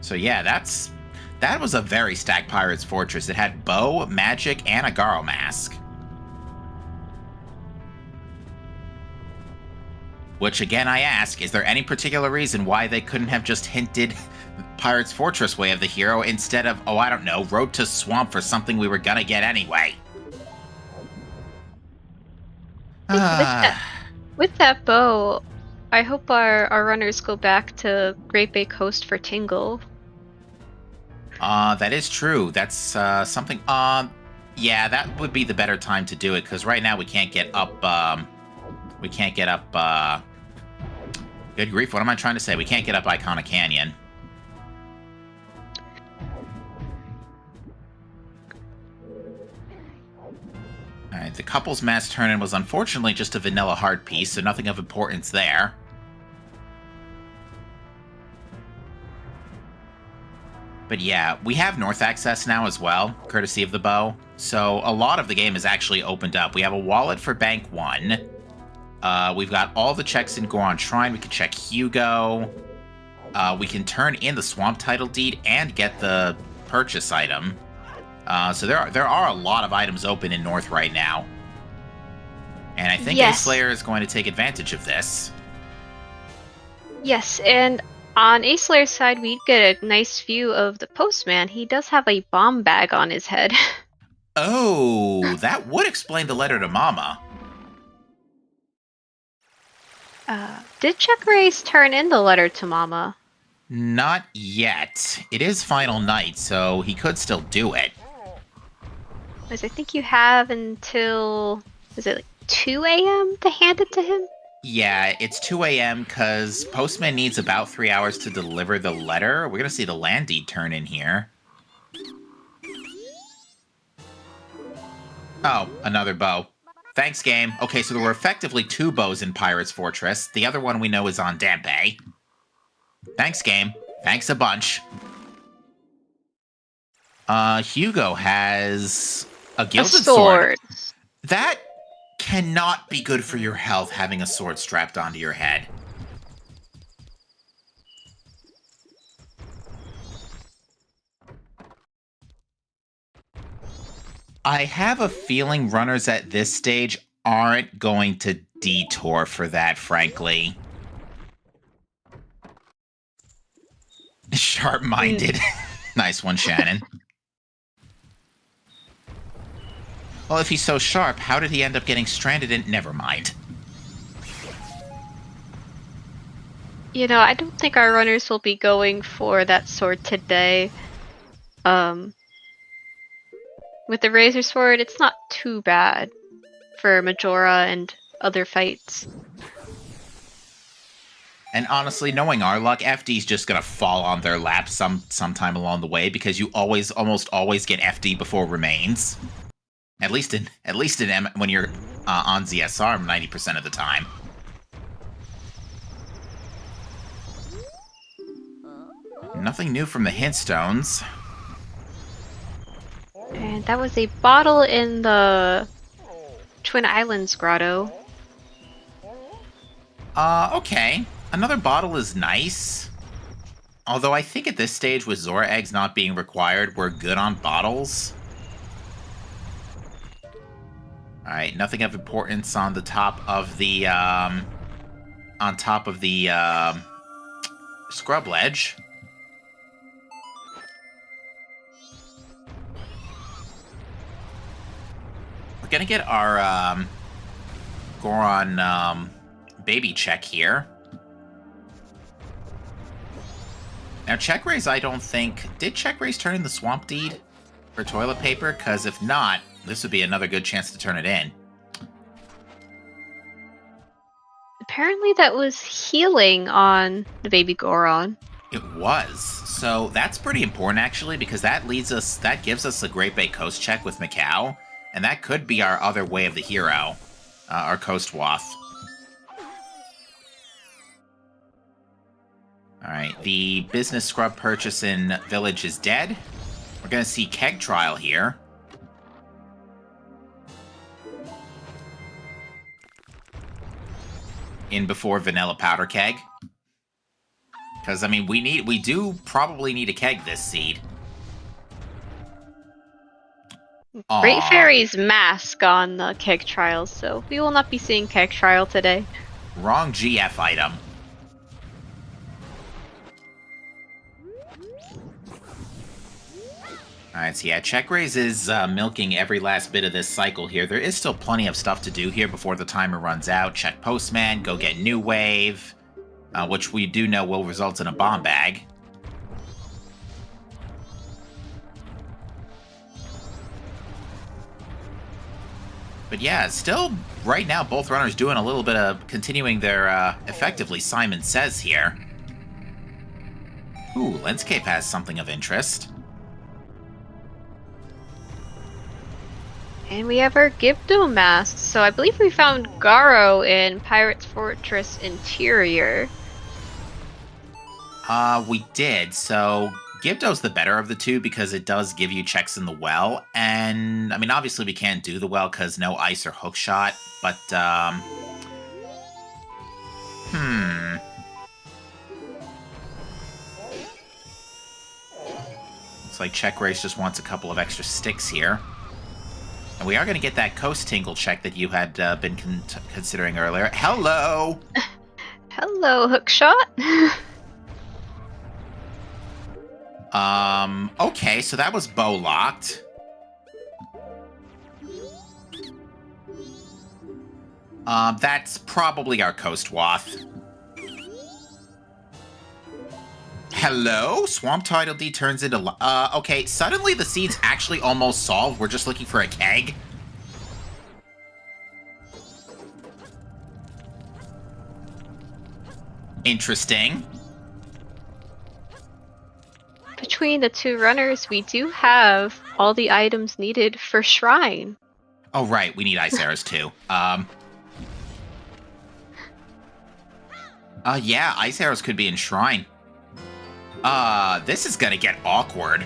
So yeah, that was a very stacked Pirate's Fortress. It had bow, magic, and a Garo Mask. Which, again, I ask, is there any particular reason why they couldn't have just hinted Pirate's Fortress way of the hero instead of, oh, I don't know, Road to Swamp for something we were gonna get anyway? With that bow, I hope our runners go back to Great Bay Coast for Tingle. That is true. That's something. Yeah, that would be the better time to do it, because right now we can't get up. Good grief! What am I trying to say? We can't get up Iconic Canyon. All right, the couple's mass turn-in was unfortunately just a vanilla heart piece, so nothing of importance there. But yeah, we have north access now as well, courtesy of the bow. So a lot of the game is actually opened up. We have a wallet for Bank 1. We've got all the checks in Goron Shrine. We can check Hugo. We can turn in the Swamp Title Deed and get the purchase item. So there are a lot of items open in North right now. And I think Aceslayer is going to take advantage of this. Yes, and on Acelayer's side, we get a nice view of the postman. He does have a bomb bag on his head. Oh, that would explain the letter to Mama. Did CheckRaise turn in the letter to Mama? Not yet. It is final night, so he could still do it. Because I think you have until, is it like 2 a.m. to hand it to him? Yeah, it's 2 a.m. because Postman needs about 3 hours to deliver the letter. We're going to see the land deed turn in here. Oh, another bow. Thanks, game. Okay, so there were effectively 2 bows in Pirate's Fortress. The other one we know is on Dampe. Thanks, game. Thanks a bunch. Hugo has a gilded sword. That cannot be good for your health, having a sword strapped onto your head. I have a feeling runners at this stage aren't going to detour for that, frankly. Sharp-minded. Nice one, Shannon. Well, if he's so sharp, how did he end up getting stranded in... Never mind. You know, I don't think our runners will be going for that sword today. With the Razor Sword, it's not too bad for Majora and other fights. And honestly, knowing our luck, FD's just gonna fall on their lap sometime along the way because you almost always get FD before remains. At least in when you're on ZSR 90% of the time. Nothing new from the hint stones. And that was a bottle in the Twin Islands grotto. Okay. Another bottle is nice. Although I think at this stage, with Zora eggs not being required, we're good on bottles. Alright, nothing of importance on the top of the, scrub ledge. We're gonna get our, Goron, baby check here. Now, CheckRaise, I don't think... Did CheckRaise turn in the swamp deed for toilet paper? Because if not, this would be another good chance to turn it in. Apparently that was healing on the baby Goron. It was. So that's pretty important, actually, because that gives us a Great Bay Coast check with Macau, and that could be our other way of the hero, our Coast Wath. Alright, the business scrub purchase in Village is dead. We're gonna see Keg Trial here. In before Vanilla Powder Keg. Because, I mean, we do probably need a keg this seed. Great Fairy's mask on the Keg Trials, so we will not be seeing Keg Trial today. Wrong GF item. Alright, so yeah, CheckRaise is milking every last bit of this cycle here. There is still plenty of stuff to do here before the timer runs out. Check Postman, go get New Wave, which we do know will result in a bomb bag. But yeah, still, right now, both runners doing a little bit of continuing their, effectively, Simon Says here. Ooh, Lenscape has something of interest. And we have our Gibdo masks, so I believe we found Garo in Pirate's Fortress Interior. We did, so Gibdo's the better of the two because it does give you checks in the well, and, I mean, obviously we can't do the well because no ice or hook shot, but, Looks like CheckRaise just wants a couple of extra sticks here. And we are going to get that Coast Tingle check that you had been considering earlier. Hello! Hello, Hookshot. Okay, so that was bow locked. That's probably our Coast Wath. Hello? Swamp Title D turns into... okay, suddenly the seed's actually almost solved. We're just looking for a keg. Interesting. Between the two runners, we do have all the items needed for Shrine. Oh, right. We need ice arrows, too. Yeah, ice arrows could be in Shrine. This is gonna get awkward.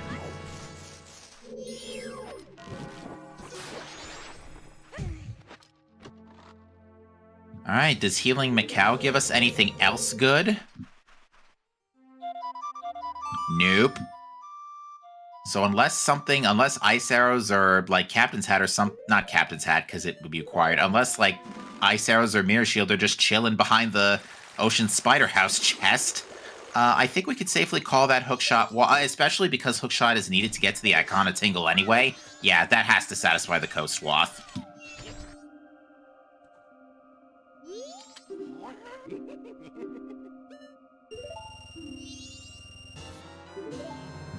Alright, does Healing Macau give us anything else good? Nope. So unless ice arrows or like Captain's Hat or not Captain's Hat because it would be required, unless like ice arrows or Mirror Shield are just chilling behind the Ocean Spider House chest, I think we could safely call that Hookshot, well, especially because Hookshot is needed to get to the Icona Tingle anyway. Yeah, that has to satisfy the Coast Wath.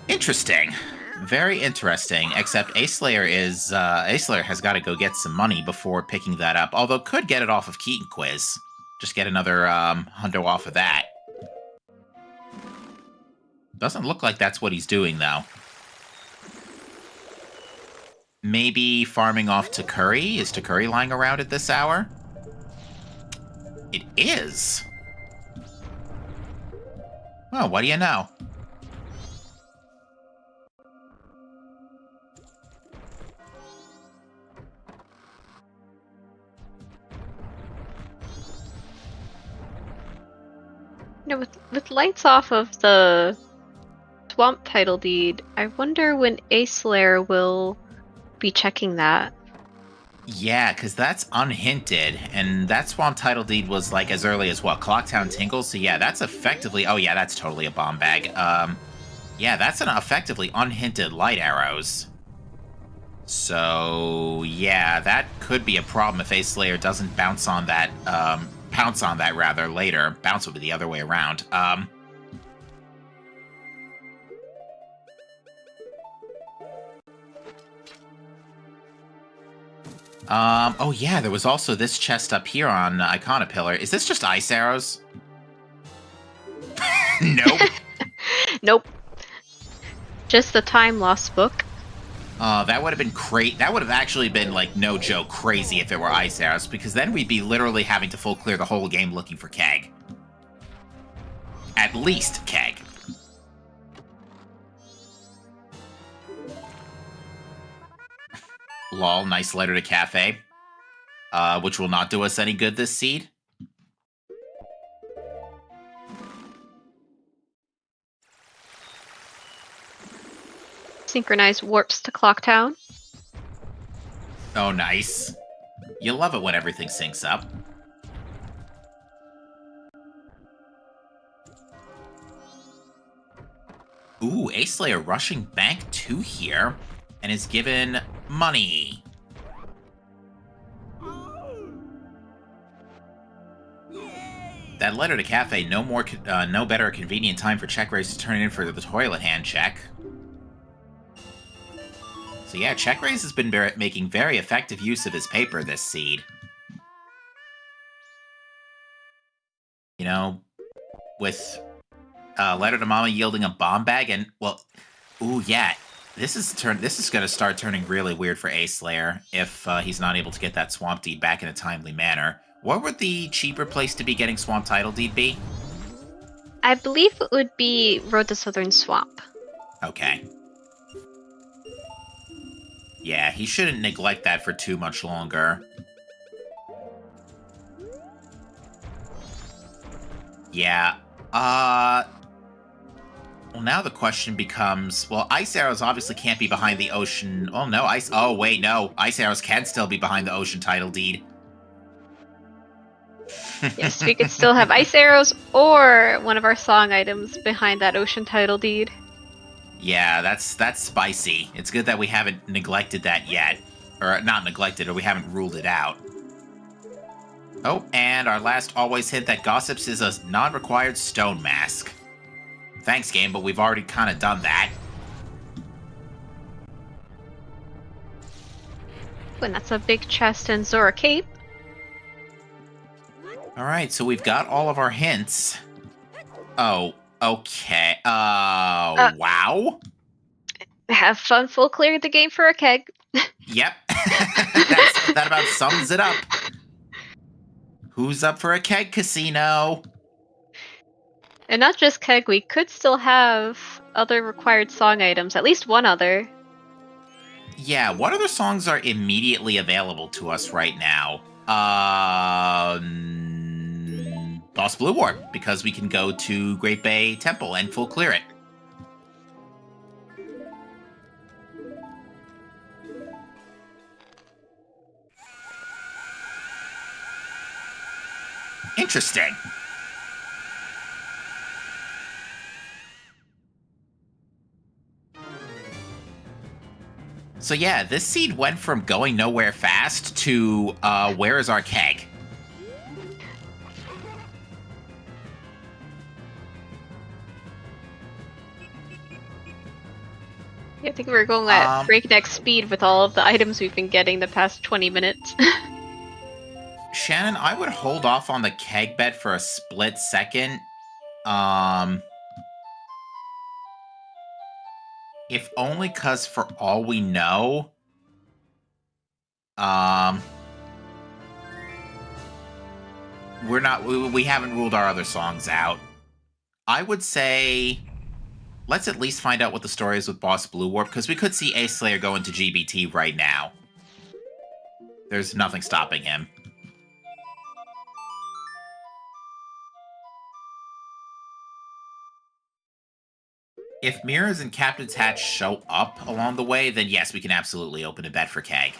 Interesting. Very interesting, except Aceslayer has got to go get some money before picking that up, although could get it off of Keaton Quiz. Just get another hundo off of that. Doesn't look like that's what he's doing, though. Maybe farming off Takuri? Is Takuri lying around at this hour? It is. Well, what do you know? You know, with lights off of the Swamp Title Deed, I wonder when Aceslayer will be checking that. Yeah, because that's unhinted, and that Swamp Title Deed was like as early as what, Clocktown Tingle? So yeah, that's effectively, oh yeah, that's totally a bomb bag. Yeah, that's an effectively unhinted light arrows. So yeah, that could be a problem if Aceslayer doesn't bounce on that, pounce on that rather later. Bounce would be the other way around. Oh yeah, there was also this chest up here on Icona Pillar. Is this just ice arrows? Nope. Nope. Just the Time Lost book. That would have been that would have actually been, like, no joke, crazy if it were ice arrows, because then we'd be literally having to full clear the whole game looking for Keg. At least Keg. Lol, nice letter to Cafe. Which will not do us any good this seed. Synchronized warps to Clocktown. Oh, nice. You love it when everything syncs up. Ooh, Aceslayer rushing Bank 2 here, and is given money. That letter to Cafe, no better convenient time for CheckRaise to turn in for the toilet hand check. So yeah, CheckRaise has been making very effective use of his paper this seed. You know, with Letter to Mama yielding a bomb bag, and, well, ooh, yeah, this is going to start turning really weird for Aceslayer if he's not able to get that Swamp Deed back in a timely manner. What would the cheaper place to be getting Swamp Title Deed be? I believe it would be Road to Southern Swamp. Okay. Yeah, he shouldn't neglect that for too much longer. Yeah, well, now the question becomes, well, ice arrows obviously can't be behind the ocean. Oh, no, oh, wait, no. Ice arrows can still be behind the Ocean Title Deed. Yes, we could still have ice arrows or one of our song items behind that Ocean Title Deed. Yeah, that's spicy. It's good that we haven't neglected that yet. Or not neglected, or we haven't ruled it out. Oh, and our last always hint that gossips is a non-required stone mask. Thanks, game, but we've already kind of done that. And that's a big chest and Zora cape. Alright, so we've got all of our hints. Oh, okay. Wow. Have fun full clearing the game for a keg. Yep. That about sums it up. Who's up for a keg casino? And not just keg, we could still have other required song items, at least one other. Yeah, what other songs are immediately available to us right now? Boss Blue Warp, because we can go to Great Bay Temple and full clear it. Interesting. So yeah, this seed went from going nowhere fast to where is our keg? I think we're going at breakneck speed with all of the items we've been getting the past 20 minutes. Shannon, I would hold off on the keg bet for a split second. If only because for all we know, we haven't ruled our other songs out. I would say let's at least find out what the story is with Boss Blue Warp, because we could see Aceslayer go into GBT right now. There's nothing stopping him. If Mirrors and Captain's Hatch show up along the way, then yes, we can absolutely open a bet for keg.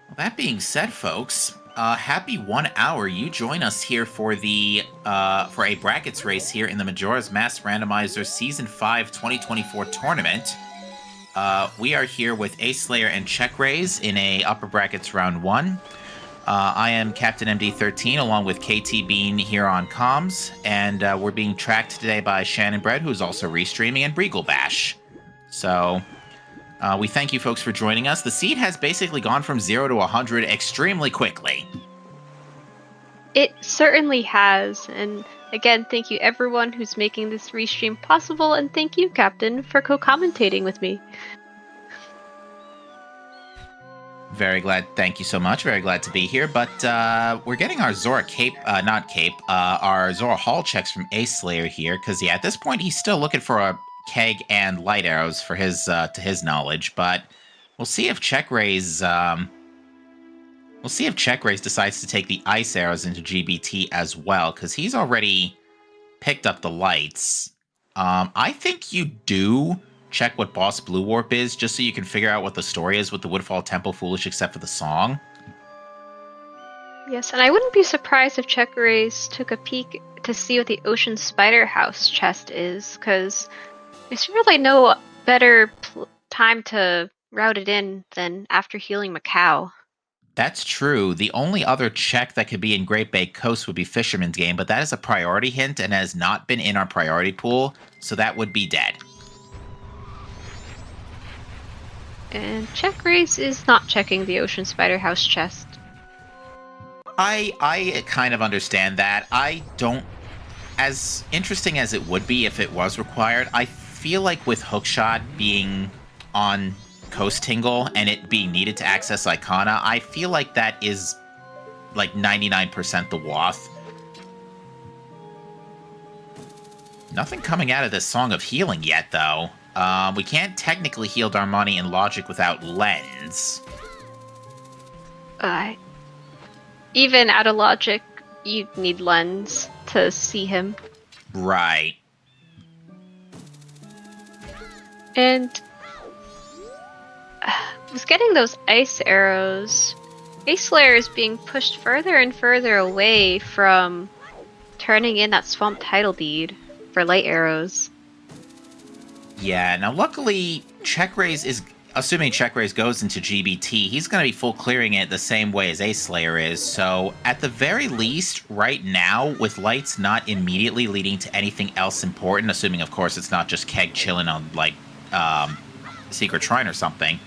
Well, that being said, folks, happy 1 hour. You join us here for the for a brackets race here in the Majora's Mask Randomizer Season 5 2024 tournament. We are here with Aceslayer and CheckRaise in a upper brackets round 1. I am Captain MD13 along with KT Bean here on comms, and we're being tracked today by Shannon Bread, who's also restreaming, and Breagle Bash. So we thank you folks for joining us. The seed has basically gone from 0 to 100 extremely quickly. It certainly has, and again, thank you everyone who's making this restream possible, and thank you, Captain, for co-commentating with me. Very glad. Thank you so much. Very glad to be here. But we're getting our Zora cape, our Zora Hall checks from Aceslayer here, because yeah, at this point he's still looking for a keg and light arrows for his to his knowledge. But we'll see if CheckRaise decides to take the ice arrows into GBT as well, because he's already picked up the lights. I think you do check what Boss Blue Warp is, just so you can figure out what the story is with the Woodfall Temple Foolish, except for the song. Yes, and I wouldn't be surprised if CheckRaise took a peek to see what the Ocean Spider House chest is, because there's really no better time to route it in than after healing Macau. That's true. The only other check that could be in Great Bay Coast would be Fisherman's Game, but that is a priority hint and has not been in our priority pool, so that would be dead. And CheckRaise is not checking the Ocean Spider House chest. I kind of understand that. I don't... As interesting as it would be if it was required, I feel like with Hookshot being on Coast Tingle and it being needed to access Icona, I feel like that is like 99% the wath. Nothing coming out of this Song of Healing yet, though. We can't technically heal Darmani and Logic without Lens. Even out of Logic, you need Lens to see him. Right. And was getting those ice arrows. Aceslayer is being pushed further and further away from turning in that swamp title deed for light arrows. Yeah, now luckily, CheckRaise is assuming CheckRaise goes into GBT, he's going to be full clearing it the same way as Aceslayer is. So at the very least, right now, with lights not immediately leading to anything else important, assuming, of course, it's not just Keg chilling on, like, Secret Shrine or something,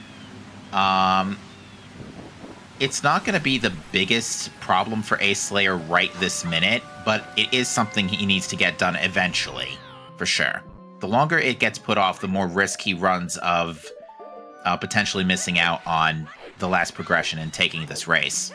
it's not going to be the biggest problem for Aceslayer right this minute, but it is something he needs to get done eventually, for sure. The longer it gets put off, the more risk he runs of potentially missing out on the last progression and taking this race.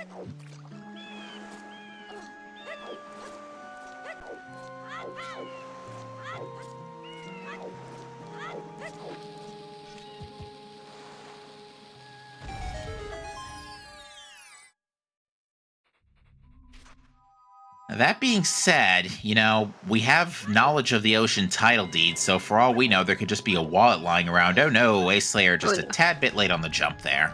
That being said, you know, we have knowledge of the ocean title deed, so for all we know, there could just be a wallet lying around. Oh no, Aceslayer just a tad bit late on the jump there.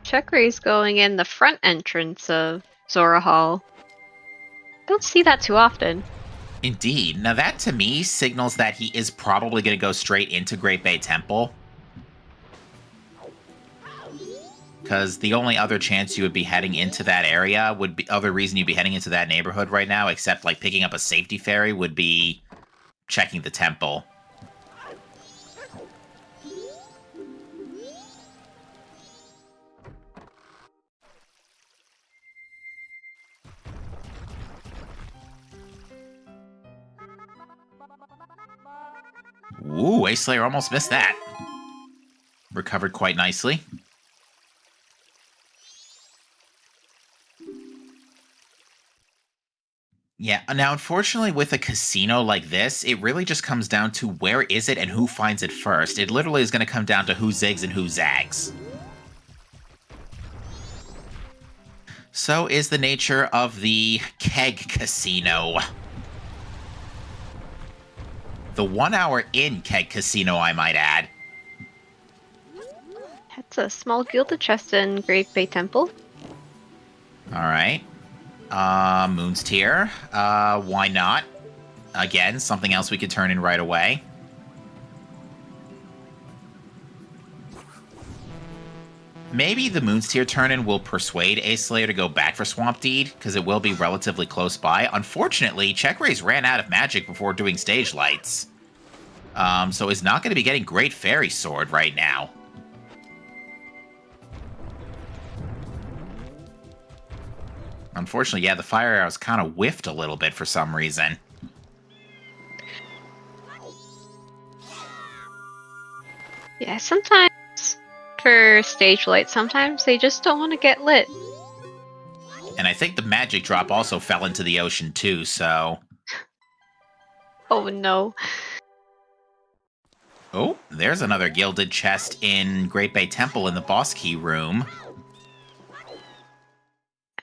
CheckRaise going in the front entrance of Zora Hall. Don't see that too often. Indeed. Now that, to me, signals that he is probably going to go straight into Great Bay Temple. Because the only other chance you would be heading into that area would be... other reason you'd be heading into that neighborhood right now, except, like, picking up a safety ferry, would be checking the temple. Ooh, Aceslayer almost missed that. Recovered quite nicely. Yeah, now unfortunately with a casino like this, it really just comes down to where is it and who finds it first. It literally is going to come down to who zigs and who zags. So is the nature of the Keg Casino. The 1 hour in Keg Casino, I might add. That's a small gilded chest in Great Bay Temple. Alright. Moon's Tier. Why not? Again, something else we could turn in right away. Maybe the Moon's Tier turn-in will persuade Aceslayer to go back for Swamp Deed, because it will be relatively close by. Unfortunately, CheckRaise ran out of magic before doing Stage Lights. So is not going to be getting Great Fairy Sword right now. Unfortunately, yeah, the fire arrows kind of whiffed a little bit for some reason. Yeah, sometimes for stage lights, sometimes they just don't want to get lit. And I think the magic drop also fell into the ocean too, so... Oh no. Oh, there's another gilded chest in Great Bay Temple in the boss key room.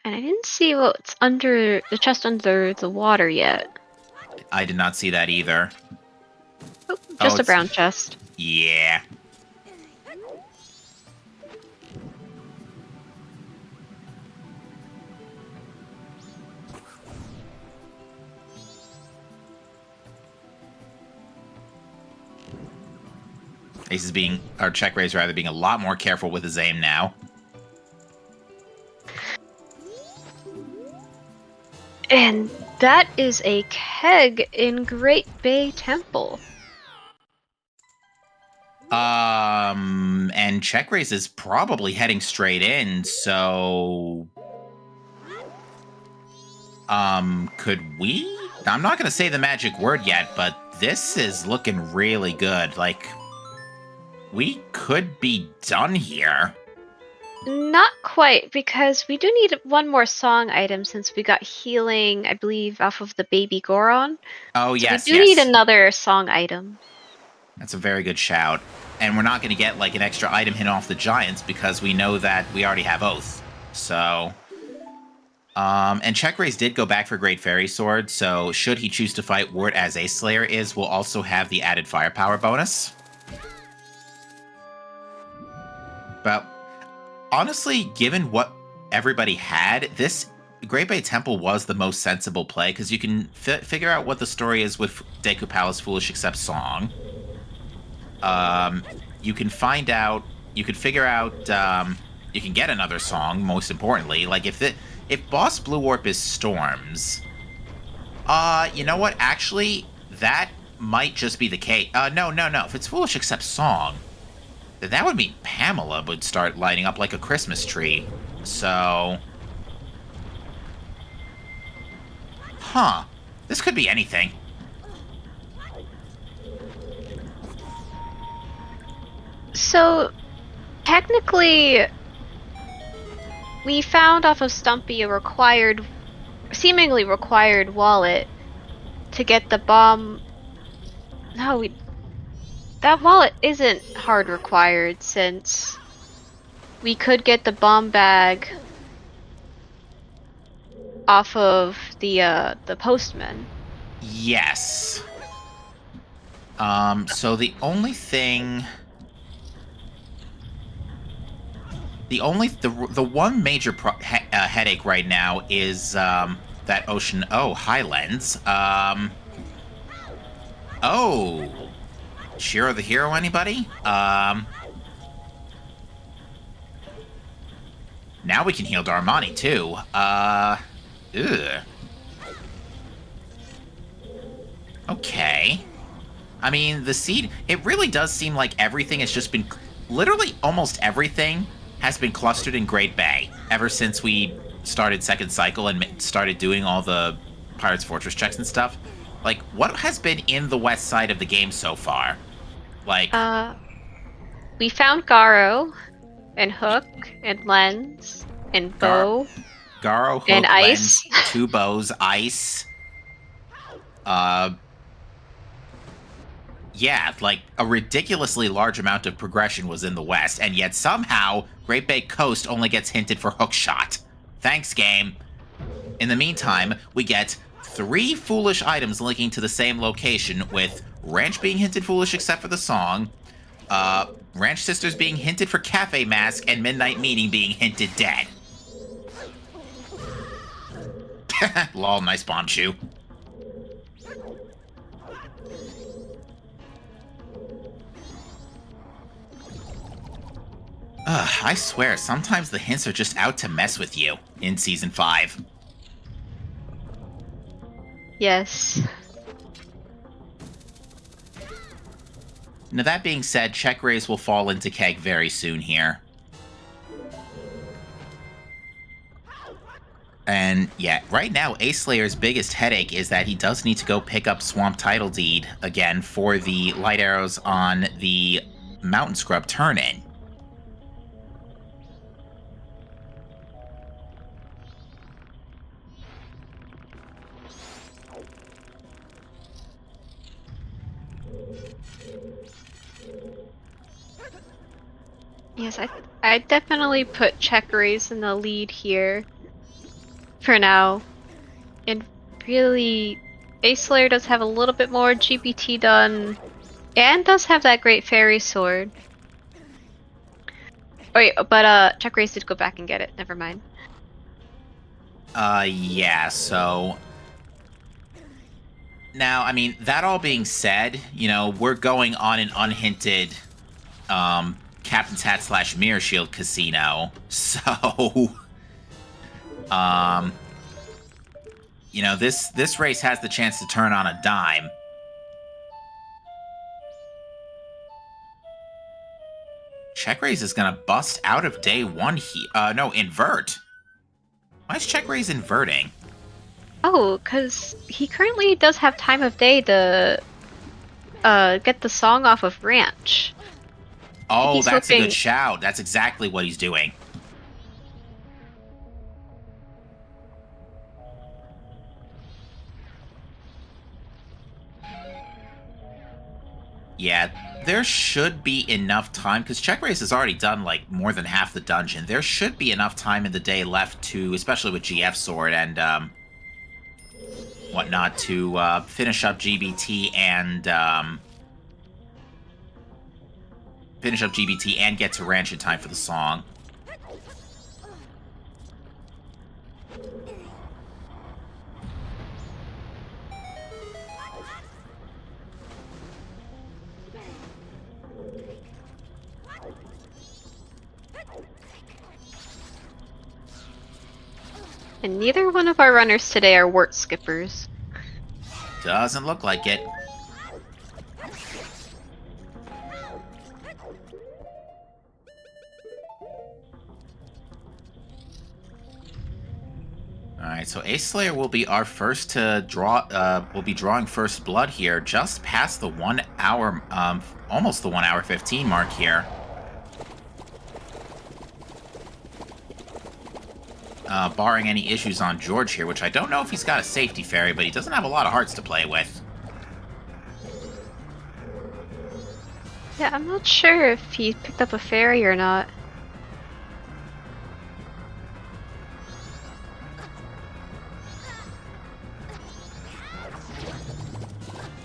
And I didn't see what's under the chest under the water yet. I did not see that either. Oh, just a it's- brown chest. Yeah. Ace is being, or CheckRaise rather, being a lot more careful with his aim now. And that is a keg in Great Bay Temple. And CheckRaise is probably heading straight in, so... could we? I'm not gonna say the magic word yet, but this is looking really good. Like, we could be done here. Not quite, because we do need one more song item since we got healing, I believe, off of the baby Goron. Oh, So yes, we do need another song item. That's a very good shout. And we're not going to get, like, an extra item hit off the Giants because we know that we already have Oath. So... and CheckRaise did go back for Great Fairy Sword, so should he choose to fight Wart as Aceslayer is, we'll also have the added firepower bonus. But honestly, given what everybody had, this Great Bay Temple was the most sensible play, because you can figure out what the story is with Deku Palace Foolish Accept Song. You can find out, you can figure out, you can get another song, most importantly. Like, if Boss Blue Warp is Storms, you know what? Actually, that might just be the case. No. If it's Foolish Accept Song, then that would mean Pamela would start lighting up like a Christmas tree. So... Huh. This could be anything. So, technically, we found off of Stumpy a seemingly required wallet to get the bomb. No, that wallet isn't hard required, since we could get the bomb bag off of the postman. Yes. So the only thing... The one major headache right now is that Ocean Highlands. Shiro the Hero, anybody? Now we can heal Darmani too. Ugh. Okay. I mean, the seed, it really does seem like everything has just been, literally almost everything has been clustered in Great Bay ever since we started Second Cycle and started doing all the Pirates Fortress checks and stuff. Like, what has been in the west side of the game so far? Like... we found Garo, and Hook, and Lens, and Bow. Garo, Hook, and Lens, Ice. 2 bows, Ice. Yeah, like, a ridiculously large amount of progression was in the west, and yet somehow Great Bay Coast only gets hinted for Hookshot. Thanks, game. In the meantime, we get 3 foolish items linking to the same location, with Ranch being hinted foolish except for the song, Ranch Sisters being hinted for Cafe Mask, and Midnight Meeting being hinted dead. Lol, nice bomb shoe. I swear, sometimes the hints are just out to mess with you in Season 5. Yes. Now that being said, CheckRaise will fall into keg very soon here. And yeah, right now, Acelayer's biggest headache is that he does need to go pick up Swamp Title Deed again for the light arrows on the Mountain Scrub turn-in. Yes, I definitely put CheckRaise in the lead here for now. And really, Aceslayer does have a little bit more GPT done, and does have that great fairy sword. Oh, wait, but CheckRaise did go back and get it. Never mind. Yeah, so... Now, I mean, that all being said, you know, we're going on an unhinted, Captain's Hat / Mirror Shield casino, so... You know, this race has the chance to turn on a dime. CheckRaise is gonna bust out of day 1 here. No, invert. Why is CheckRaise inverting? Oh, because he currently does have time of day to get the song off of Ranch. Oh, that's a good shout. That's exactly what he's doing. Yeah, there should be enough time, because CheckRaise has already done, like, more than half the dungeon. There should be enough time in the day left to, especially with GF Sword and, whatnot, to, finish up GBT and, get to Ranch in time for the song. And neither one of our runners today are wart skippers. Doesn't look like it. Alright, so Aceslayer will be our first to draw, will be drawing first blood here, just past the 1 hour, almost the 1 hour 15 mark here. Barring any issues on George here, which I don't know if he's got a safety fairy, but he doesn't have a lot of hearts to play with. Yeah, I'm not sure if he picked up a fairy or not.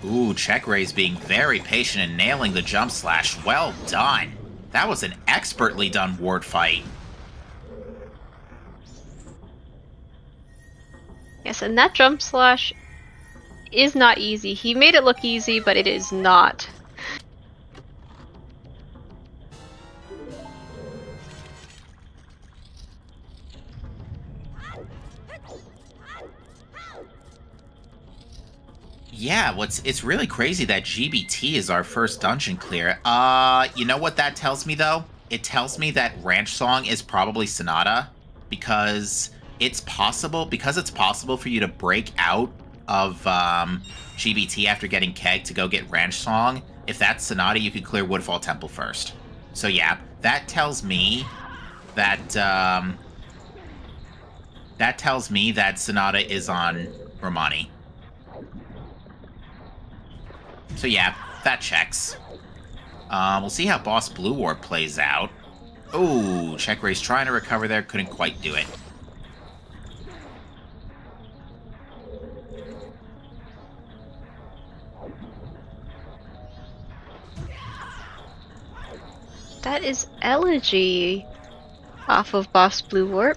Ooh, CheckRaise being very patient and nailing the jump slash. Well done. That was an expertly done ward fight. Yes, and that jump slash is not easy. He made it look easy, but it is not. Yeah, it's really crazy that GBT is our first dungeon clear. You know what that tells me though? It tells me that Ranch Song is probably Sonata because it's possible for you to break out of GBT after getting kegged to go get Ranch Song. If that's Sonata, you could clear Woodfall Temple first. So yeah, that tells me that Sonata is on Romani. So yeah, that checks. We'll see how Boss Blue Warp plays out. Oh, CheckRaise trying to recover there, couldn't quite do it. That is Elegy off of Boss Blue Warp.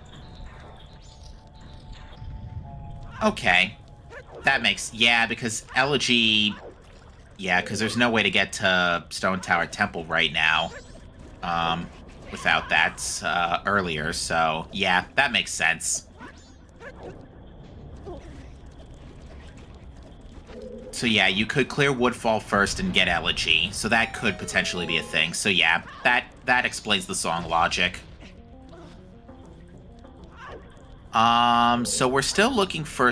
Okay. That makes... Yeah, because Elegy... Yeah, because there's no way to get to Stone Tower Temple right now. Without that earlier, so... Yeah, that makes sense. So yeah, you could clear Woodfall first and get Elegy, so that could potentially be a thing. So yeah, that explains the song logic. So we're still looking for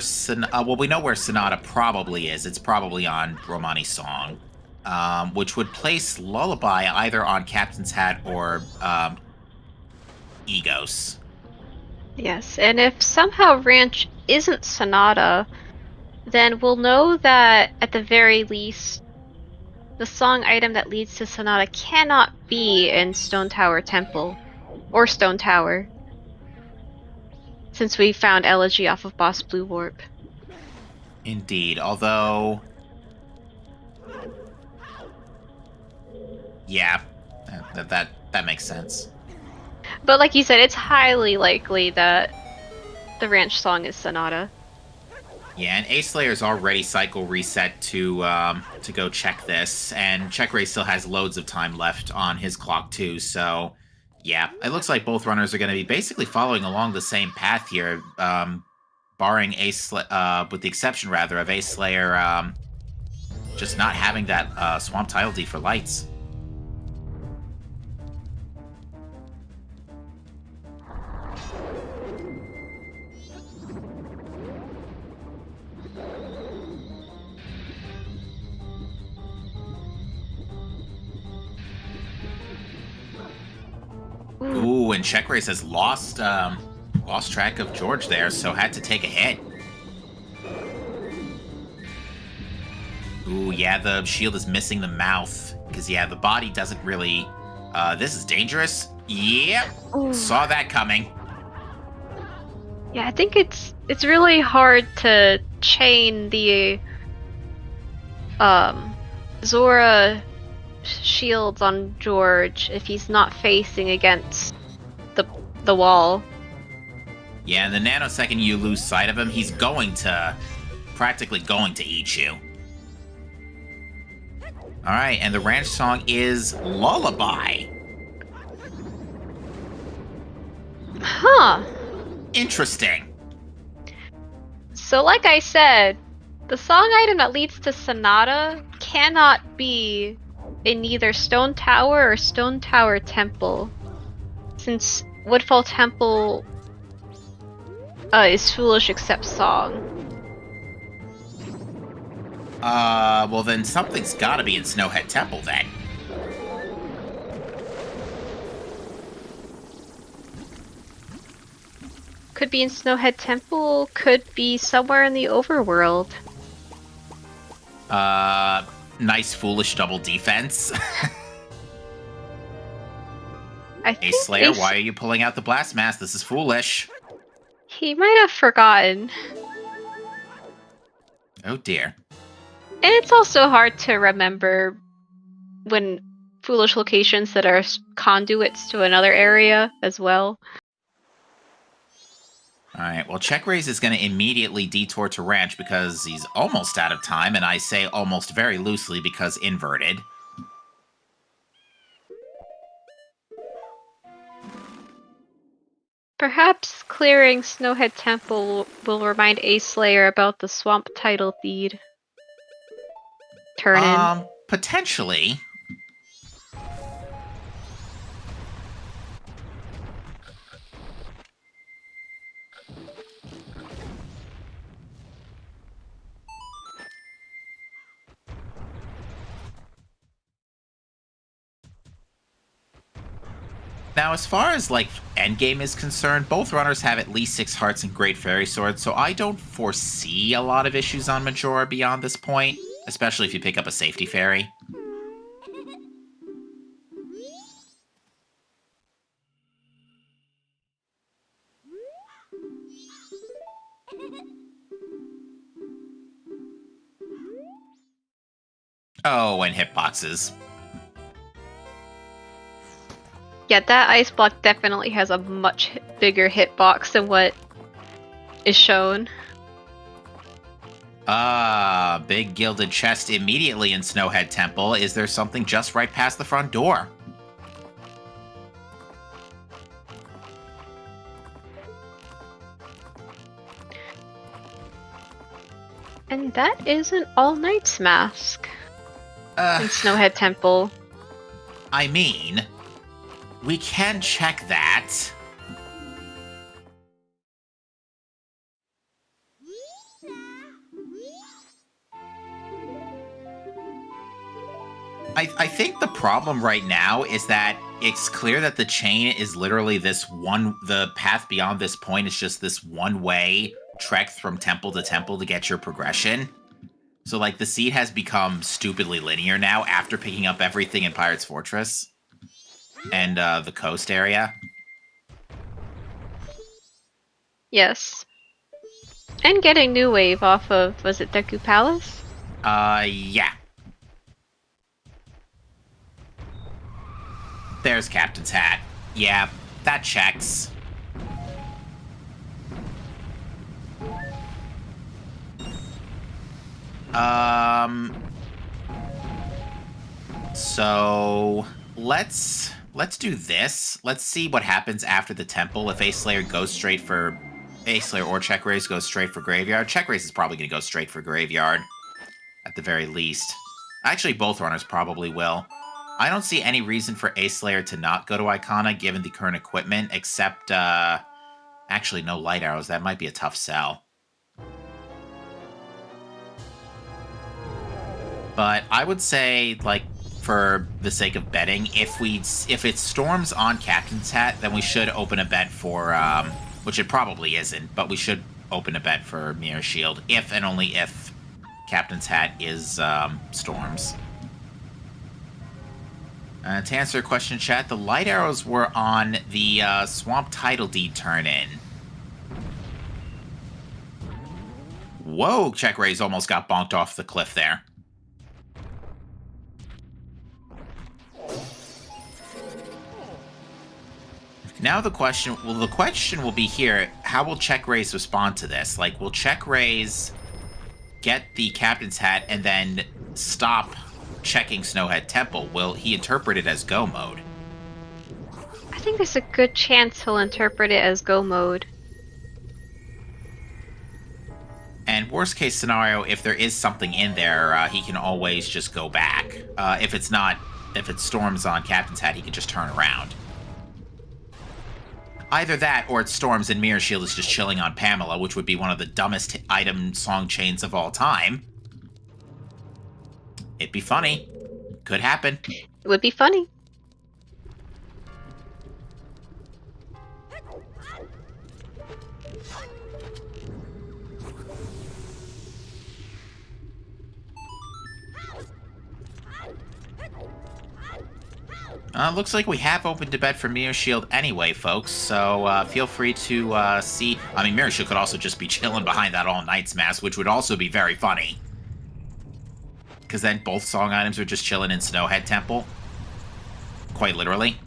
well, we know where Sonata probably is. It's probably on Romani's song, which would place Lullaby either on Captain's Hat or Egos. Yes, and if somehow Ranch isn't Sonata, then we'll know that, at the very least, the song item that leads to Sonata cannot be in Stone Tower Temple. Or Stone Tower. Since we found Elegy off of Boss Blue Warp. Indeed, although... Yeah, that makes sense. But like you said, it's highly likely that the Ranch song is Sonata. Yeah, and Acelayer's already cycle reset to go check this, and CheckRaise still has loads of time left on his clock too, so yeah, it looks like both runners are going to be basically following along the same path here, barring with the exception rather of Aceslayer just not having that Swamp Tile D for lights. Ooh, and CheckRaise has lost track of George there, so had to take a hit. Ooh, yeah, the shield is missing the mouth. Because, yeah, the body doesn't really... this is dangerous. Yep, saw that coming. Yeah, I think it's really hard to chain the Zora shields on George if he's not facing against the wall. Yeah, and the nanosecond you lose sight of him, he's practically going to eat you. Alright, and the ranch song is Lullaby. Huh. Interesting. So like I said, the song item that leads to Sonata cannot be in either Stone Tower or Stone Tower Temple, since Woodfall Temple is foolish except song. Well then something's gotta be in Snowhead Temple then. Could be in Snowhead Temple, could be somewhere in the overworld. Nice foolish double defense. I think Aceslayer, why are you pulling out the blast mask? This is foolish. He might have forgotten. Oh dear. And it's also hard to remember when foolish locations that are conduits to another area as well. Alright, well CheckRaise is going to immediately detour to Ranch because he's almost out of time, and I say almost very loosely because inverted. Perhaps clearing Snowhead Temple will remind Aceslayer about the swamp title deed. Turn-in. Potentially. Now, as far as, like, Endgame is concerned, both runners have at least 6 hearts and Great Fairy Sword, so I don't foresee a lot of issues on Majora beyond this point, especially if you pick up a safety fairy. Oh, and hitboxes. Yeah, that ice block definitely has a much bigger hitbox than what is shown. Big gilded chest immediately in Snowhead Temple. Is there something just right past the front door? And that is an All Knight's mask in Snowhead Temple. I mean, we can check that. I think the problem right now is that it's clear that the chain is literally this one, the path beyond this point is just this one-way trek from temple to get your progression. So, like, the seed has become stupidly linear now after picking up everything in Pirate's Fortress and the coast area. Yes. And getting New Wave off of, was it Deku Palace? Yeah. There's Captain's Hat. Yeah, that checks. So let's do this. Let's see what happens after the temple. If Aceslayer goes straight for Aceslayer or CheckRaise goes straight for Graveyard. CheckRaise is probably gonna go straight for Graveyard at the very least. Actually, both runners probably will. I don't see any reason for Aceslayer to not go to Icona given the current equipment, except actually no light arrows. That might be a tough sell. But I would say, like, for the sake of betting, if it storms on Captain's Hat, then we should open a bet for, which it probably isn't, but we should open a bet for Mirror Shield, if and only if Captain's Hat is storms. To answer your question, chat, the light arrows were on the Swamp Title Deed turn-in. Whoa, CheckRaise almost got bonked off the cliff there. Now the question will be here, how will CheckRaise respond to this? Like, will CheckRaise get the Captain's Hat and then stop checking Snowhead Temple? Will he interpret it as go mode? I think there's a good chance he'll interpret it as go mode. And worst case scenario, if there is something in there, he can always just go back. If it's Storms on Captain's Hat, he can just turn around. Either that, or it's Storms and Mirror Shield is just chilling on Pamela, which would be one of the dumbest item song chains of all time. It'd be funny. Could happen. It would be funny. Looks like we have opened a bet for Mirror Shield anyway, folks, so feel free to see... I mean, Mirror Shield could also just be chilling behind that All Knights mask, which would also be very funny. Because then both song items are just chilling in Snowhead Temple. Quite literally.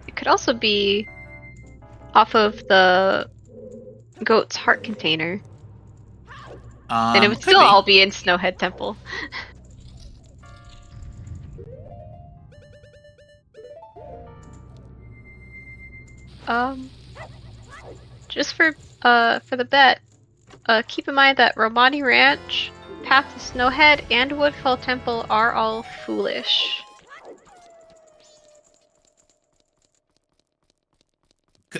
It could also be off of the goat's heart container. And it would still all be in Snowhead Temple. Just for the bet, keep in mind that Romani Ranch, Path to Snowhead, and Woodfall Temple are all foolish.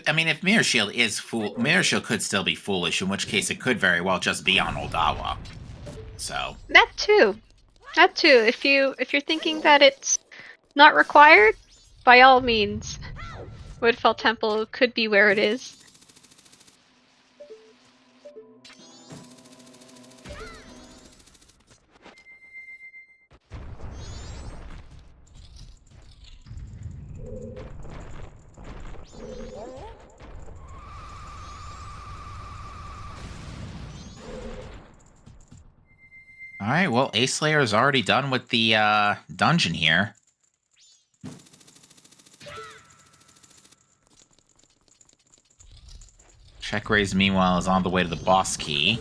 I mean, if Mirror Shield is Mirror Shield could still be foolish, in which case it could very well just be on Oldawa. So That too. If you're thinking that it's not required, by all means, Woodfall Temple could be where it is. Alright, well, Aceslayer is already done with the dungeon here. CheckRaise, meanwhile, is on the way to the boss key.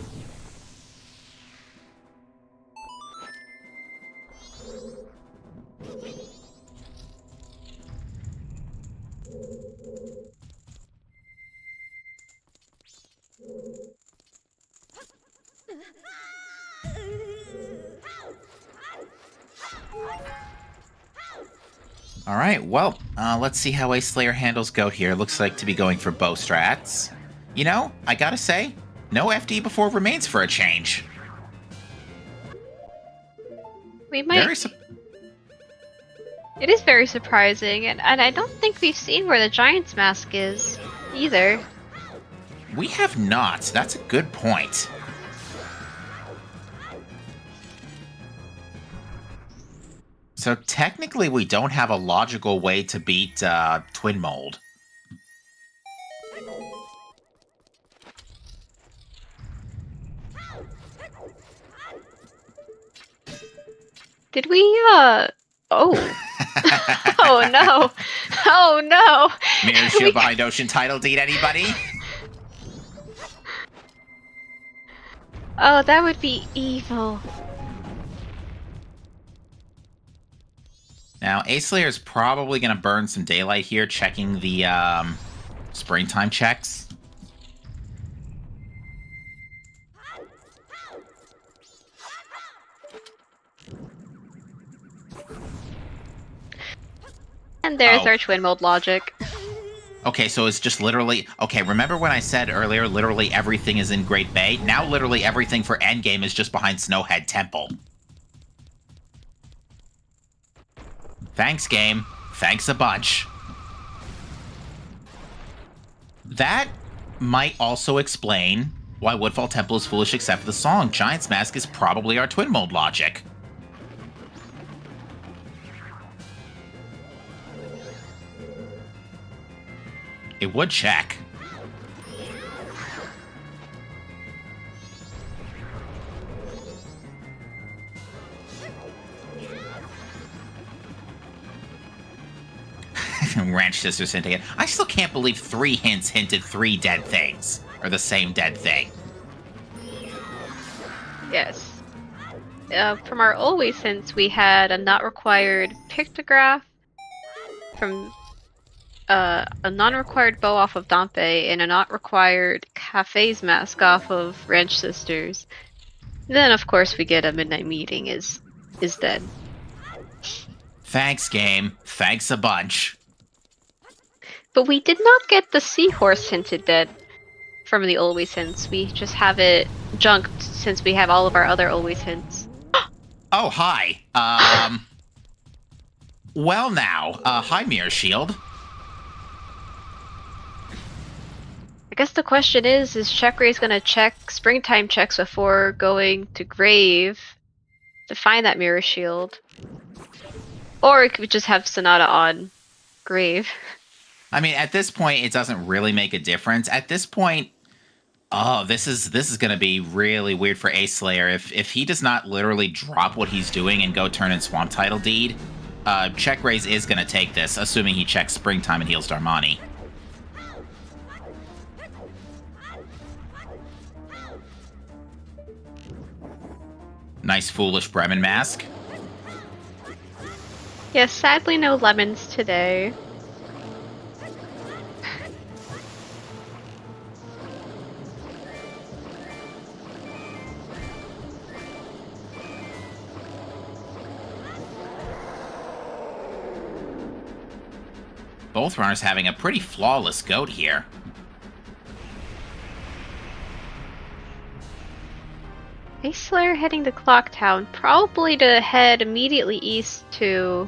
Alright, well, let's see how Aceslayer handles Goat here. Looks like to be going for bow strats. You know, I gotta say, no FD before remains for a change. We might... It is very surprising, and I don't think we've seen where the Giant's Mask is, either. We have not. That's a good point. So technically we don't have a logical way to beat Twin Mold. Did we, Oh. Oh no. Oh no. Mirror Shield behind Ocean Title Deed, anybody? Oh, that would be evil. Now, Aceslayer is probably going to burn some daylight here, checking the springtime checks. And there's our twin mode logic. Okay, so it's just literally... Okay, remember when I said earlier literally everything is in Great Bay? Now literally everything for Endgame is just behind Snowhead Temple. Thanks, game. Thanks a bunch. That might also explain why Woodfall Temple is foolish except for the song. Giant's Mask is probably our twin mode logic. It would check. Ranch Sisters hinting it. I still can't believe 3 hints hinted 3 dead things. Or the same dead thing. Yes. From our always hints, we had a not required pictograph from a non-required bow off of Dante and a not required Cafe's mask off of Ranch Sisters. Then, of course, we get a midnight meeting is dead. Thanks, game. Thanks a bunch. But we did not get the seahorse hinted dead from the always hints. We just have it junked since we have all of our other always hints. Oh, hi. Well now, hi Mirror Shield. I guess the question is CheckRaise gonna check springtime checks before going to Grave to find that mirror shield? Or it could just have Sonata on Grave. I mean, at this point, it doesn't really make a difference. At this point, oh, this is gonna be really weird for Aceslayer. If he does not literally drop what he's doing and go turn in Swamp Title Deed, CheckRaise is gonna take this, assuming he checks Springtime and heals Darmani. Nice foolish Bremen mask. Yes, sadly no lemons today. Both runners having a pretty flawless goat here. Aceslayer heading to Clocktown, probably to head immediately east to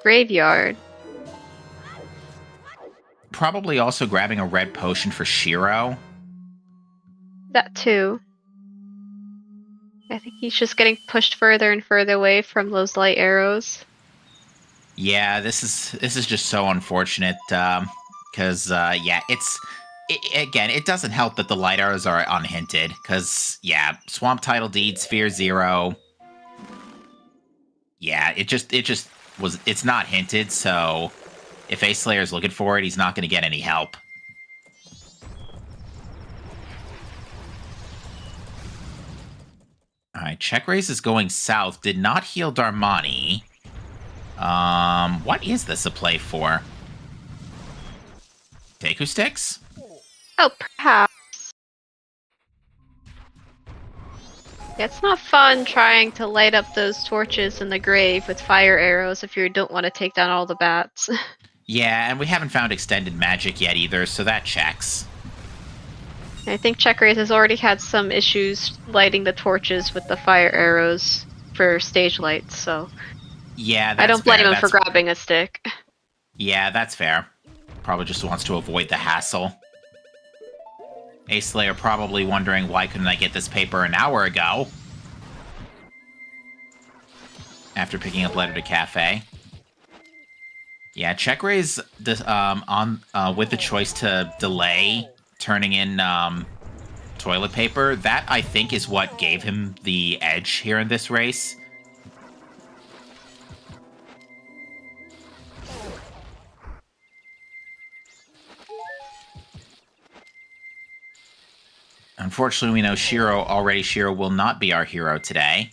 Graveyard. Probably also grabbing a red potion for Shiro. That too. I think he's just getting pushed further and further away from those light arrows. Yeah, this is just so unfortunate, because, yeah, again, it doesn't help that the light arrows are unhinted, because, yeah, Swamp Title Deed, Sphere 0, yeah, it's not hinted, so if Acelayer's looking for it, he's not going to get any help. Alright, CheckRaise is going south, did not heal Darmani. What is this a play for? Deku Sticks? Oh, perhaps. Yeah, it's not fun trying to light up those torches in the grave with fire arrows if you don't want to take down all the bats. Yeah, and we haven't found extended magic yet either, so that checks. I think CheckRaise has already had some issues lighting the torches with the fire arrows for stage lights, so... Yeah, that's I don't blame fair. him for grabbing a stick. Yeah, that's fair. Probably just wants to avoid the hassle. Aceslayer probably wondering, why couldn't I get this paper an hour ago? After picking up Letter to Cafe. Yeah, CheckRaise with the choice to delay turning in toilet paper, that I think is what gave him the edge here in this race. Unfortunately, we know Shiro will not be our hero today.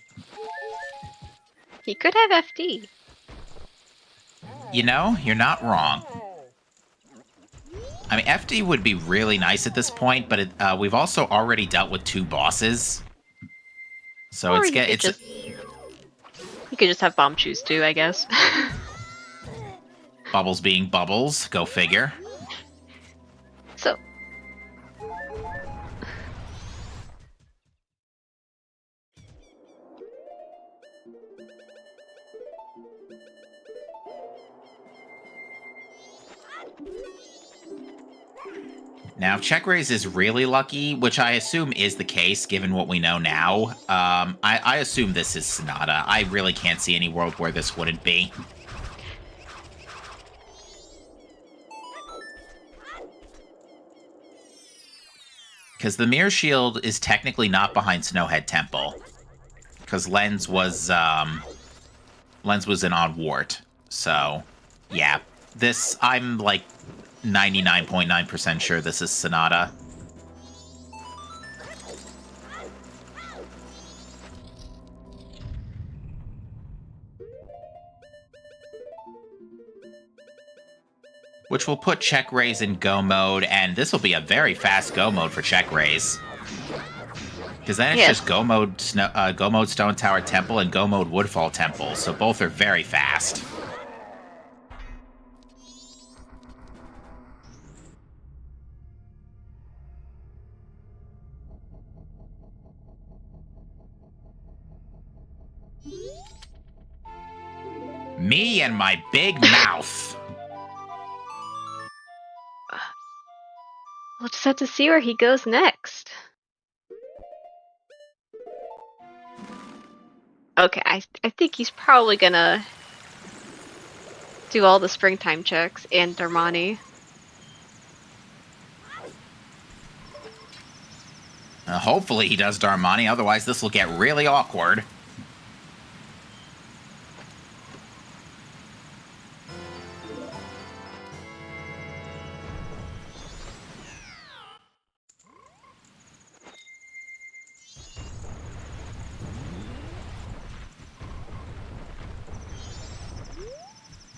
He could have FD. You know, you're not wrong. I mean, FD would be really nice at this point, but we've also already dealt with 2 bosses. So Or you could just have bomb choose too, I guess. Bubbles being bubbles, go figure. So... Now, if CheckRaise is really lucky, which I assume is the case given what we know now, I assume this is Sonata. I really can't see any world where this wouldn't be. Because the Mirror Shield is technically not behind Snowhead Temple. Because Lens was in on Wart. So, yeah. This, I'm like 99.9% sure this is Sonata. which will put CheckRaise in go mode, and this will be a very fast go mode for CheckRaise. Because then it's just go mode Stone Tower Temple and go mode Woodfall Temple, so both are very fast. Me and my big mouth. We'll just have to see where he goes next. Okay, I think he's probably gonna do all the springtime checks and Darmani. Hopefully he does Darmani, otherwise this will get really awkward.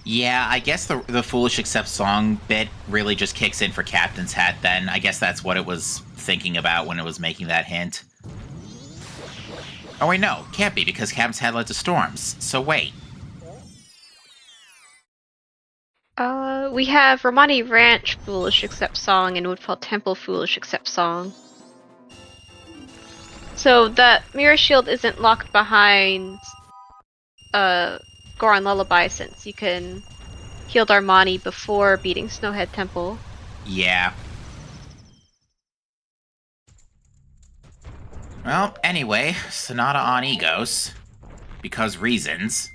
Yeah, I guess the Foolish Accept Song bit really just kicks in for Captain's Hat then. I guess that's what it was thinking about when it was making that hint. Oh wait, no, can't be, because Captain's Hat led to storms. So wait. We have Romani Ranch Foolish Accept Song and Woodfall Temple Foolish Accept Song. So that Mirror Shield isn't locked behind Goron Lullaby, since you can heal Darmani before beating Snowhead Temple. Yeah. Well, anyway, Sonata on Egos. Because reasons.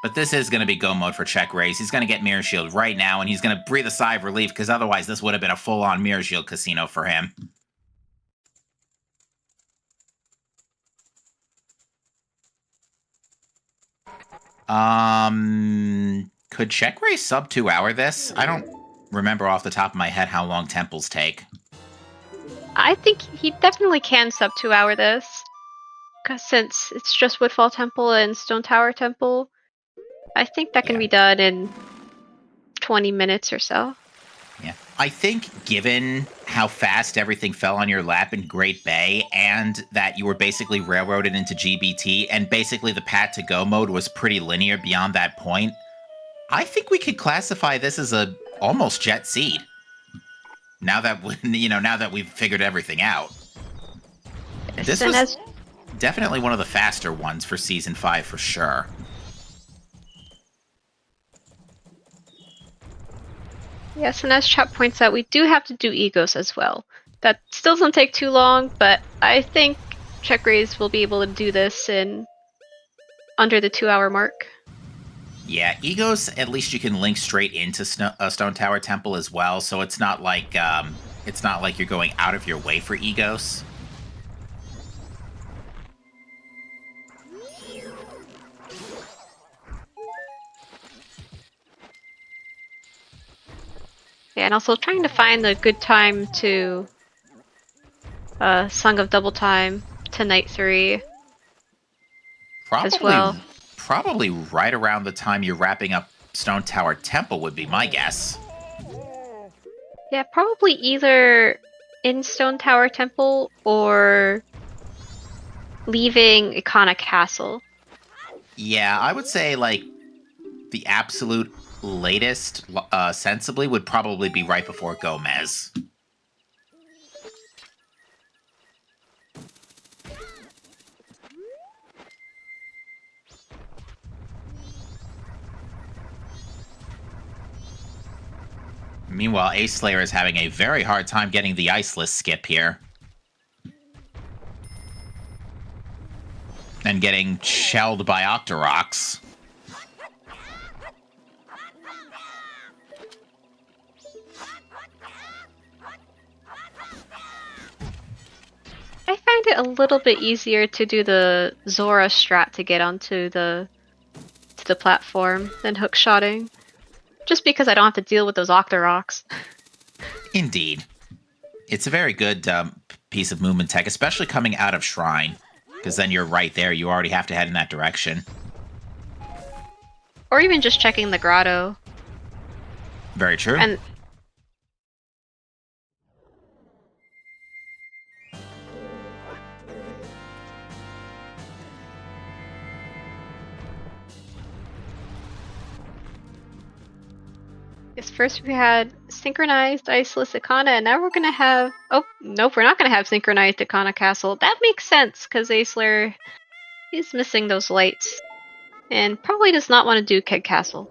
But this is going to be go mode for CheckRaise. He's going to get Mirror Shield right now, and he's going to breathe a sigh of relief, because otherwise this would have been a full-on Mirror Shield casino for him. Could CheckRaise sub 2 hour this? I don't remember off the top of my head how long temples take. I think he definitely can sub 2 hour this. Because since it's just Woodfall Temple and Stone Tower Temple, I think that can be done in 20 minutes or so. Yeah. I think given how fast everything fell on your lap in Great Bay, and that you were basically railroaded into GBT, and basically the path to go mode was pretty linear beyond that point, I think we could classify this as a almost Jet Seed. Now that now that we've figured everything out. This was definitely one of the faster ones for Season 5 for sure. Yes, and as Chop points out, we do have to do Egos as well. That still doesn't take too long, but I think CheckRaise will be able to do this in under the 2 hour mark. Yeah, Egos, at least you can link straight into Stone Tower Temple as well, so it's not like you're going out of your way for Egos. Yeah, and also trying to find a good time to Song of Double Time to Night 3 as well. Probably right around the time you're wrapping up Stone Tower Temple would be my guess. Yeah, probably either in Stone Tower Temple or leaving Ikana Castle. Yeah, I would say like the absolute latest, sensibly, would probably be right before Gomez. Meanwhile, Aceslayer is having a very hard time getting the Iceless skip here. And getting shelled by Octoroks. I find it a little bit easier to do the Zora strat to get onto the platform than hookshotting. Just because I don't have to deal with those Octoroks. Indeed. It's a very good piece of movement tech, especially coming out of Shrine. Because then you're right there, you already have to head in that direction. Or even just checking the grotto. Very true. And yes, first we had synchronized Iceless Ikana, and now we're gonna have... Oh, nope, we're not gonna have synchronized Ikana Castle. That makes sense, because Aceslayer is missing those lights. And probably does not want to do Keg Castle.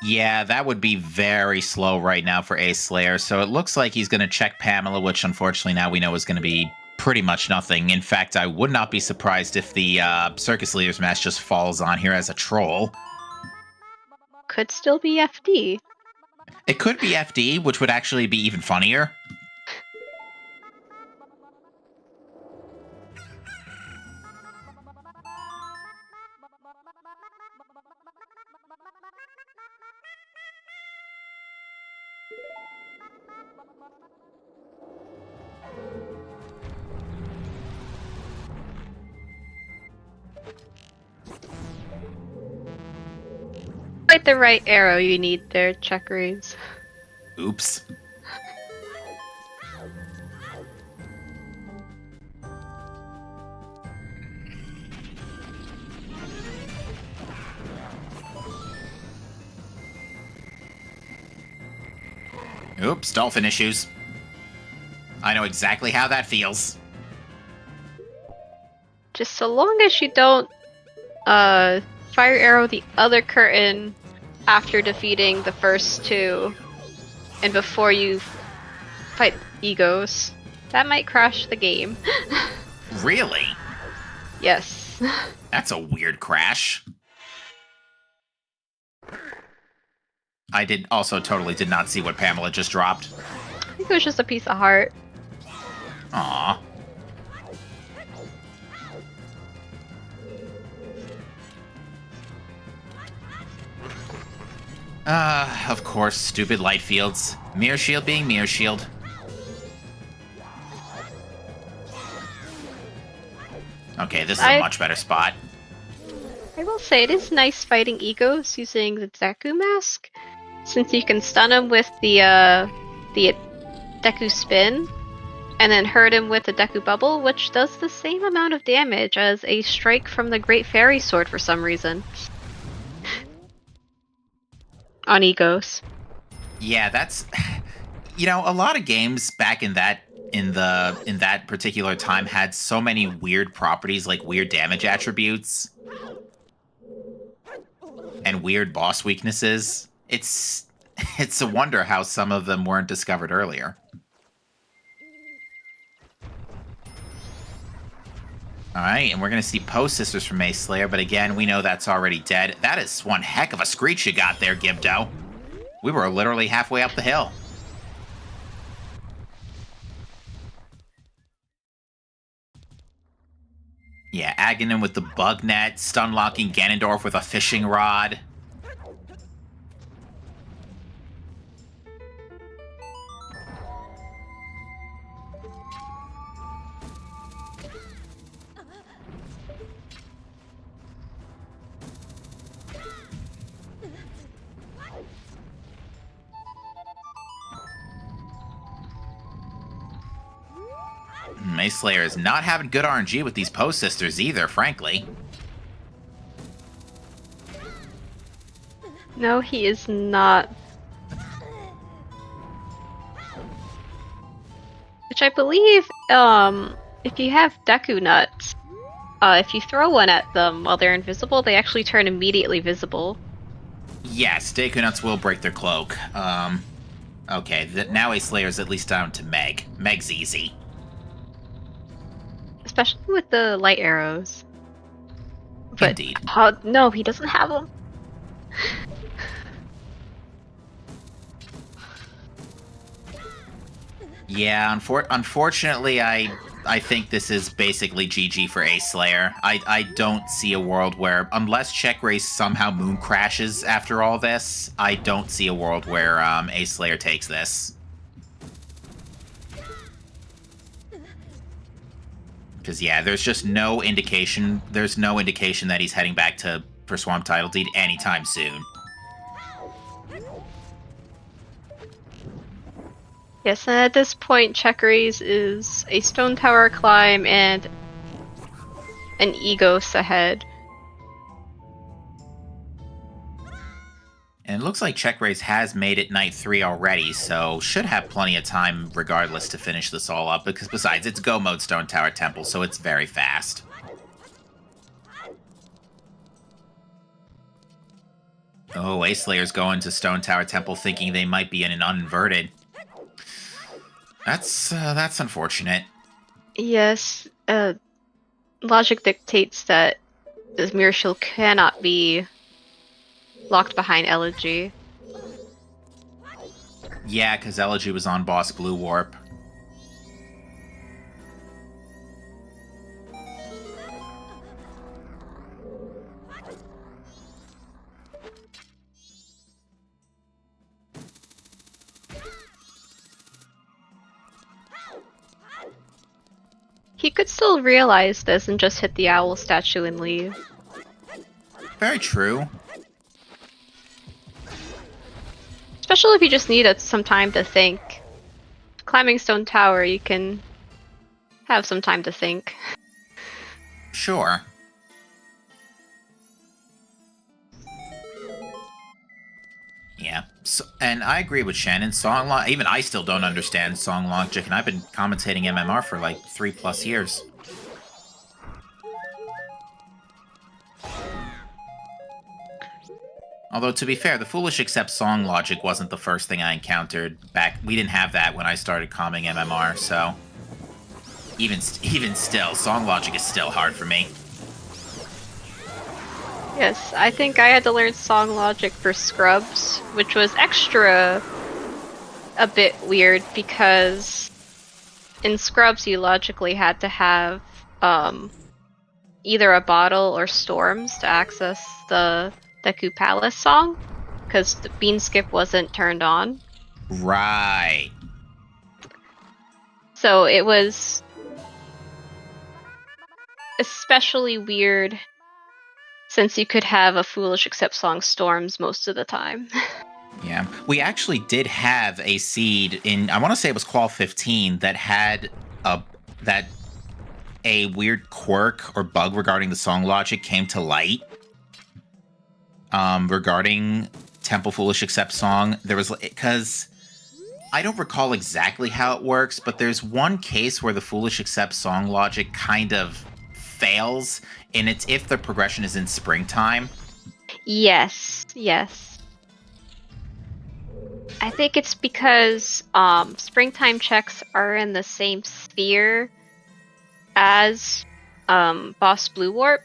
Yeah, that would be very slow right now for Aceslayer, so it looks like he's going to check Pamela, which unfortunately now we know is going to be pretty much nothing. In fact, I would not be surprised if the Circus Leader's Mask just falls on here as a troll. Could still be FD. It could be FD, which would actually be even funnier. Quite the right arrow you need there, CheckRaise. Oops. Oops, dolphin issues. I know exactly how that feels. Just so long as you don't fire arrow the other curtain after defeating the first two and before you fight egos. That might crash the game. Really? Yes. That's a weird crash. I totally did not see what Pamela just dropped. I think it was just a piece of heart. Aww. Of course, stupid light fields. Mirror shield being mirror shield. Okay, this is a much better spot. I will say it is nice fighting egos using the Deku mask, since you can stun him with the Deku spin, and then hurt him with the Deku bubble, which does the same amount of damage as a strike from the Great Fairy Sword for some reason. On egos. Yeah, that's... You know, a lot of games back in that particular time had so many weird properties, like weird damage attributes and weird boss weaknesses. It's a wonder how some of them weren't discovered earlier. Alright, and we're going to see Post Sisters from Aceslayer, but again, we know that's already dead. That is one heck of a screech you got there, Gibdo. We were literally halfway up the hill. Yeah, Aghanim with the bug net, stun-locking Ganondorf with a fishing rod. Aceslayer is not having good RNG with these Post Sisters either, frankly. No, he is not. Which I believe, if you have Deku Nuts, if you throw one at them while they're invisible, they actually turn immediately visible. Yes, Deku Nuts will break their cloak. Okay, now Acelayer's at least down to Meg. Meg's easy. Especially with the light arrows. But, Indeed. No, he doesn't have them. Yeah, unfortunately, I think this is basically GG for Aceslayer. I don't see a world where, unless CheckRaise somehow moon crashes after all this, I don't see a world where Aceslayer takes this. Because, yeah, there's just no indication. There's no indication that he's heading back for Swamp Title Deed anytime soon. Yes, and at this point, CheckRaise is a stone tower climb and an Egos ahead. And it looks like CheckRaise has made it night 3 already, so should have plenty of time regardless to finish this all up, because besides, it's Go Mode Stone Tower Temple, so it's very fast. Oh, Acelayer's going to Stone Tower Temple thinking they might be in an uninverted. That's unfortunate. Yes, logic dictates that this Mirror Shield cannot be locked behind Elegy. Yeah, because Elegy was on Boss Blue Warp. He could still realize this and just hit the owl statue and leave. Very true. Especially if you just needed some time to think. Climbing Stone Tower, you can have some time to think. Sure. Yeah, so, and I agree with Shannon. Even I still don't understand song logic, and I've been commentating MMR for like 3+ years. Although, to be fair, the Foolish Accept song logic wasn't the first thing I encountered back. We didn't have that when I started comming MMR, so even still, song logic is still hard for me. Yes, I think I had to learn song logic for Scrubs, which was a bit weird because in Scrubs you logically had to have either a bottle or storms to access the Deku Palace song, because the bean skip wasn't turned on. Right. So it was especially weird since you could have a Foolish Accept song storms most of the time. Yeah, we actually did have a seed in, I want to say it was Qual 15, that had a weird quirk or bug regarding the song logic came to light. Regarding Temple Foolish Accept song, there was, because I don't recall exactly how it works, but there's one case where the Foolish Accept song logic kind of fails, and it's if the progression is in springtime. Yes. I think it's because springtime checks are in the same sphere as Boss Blue Warp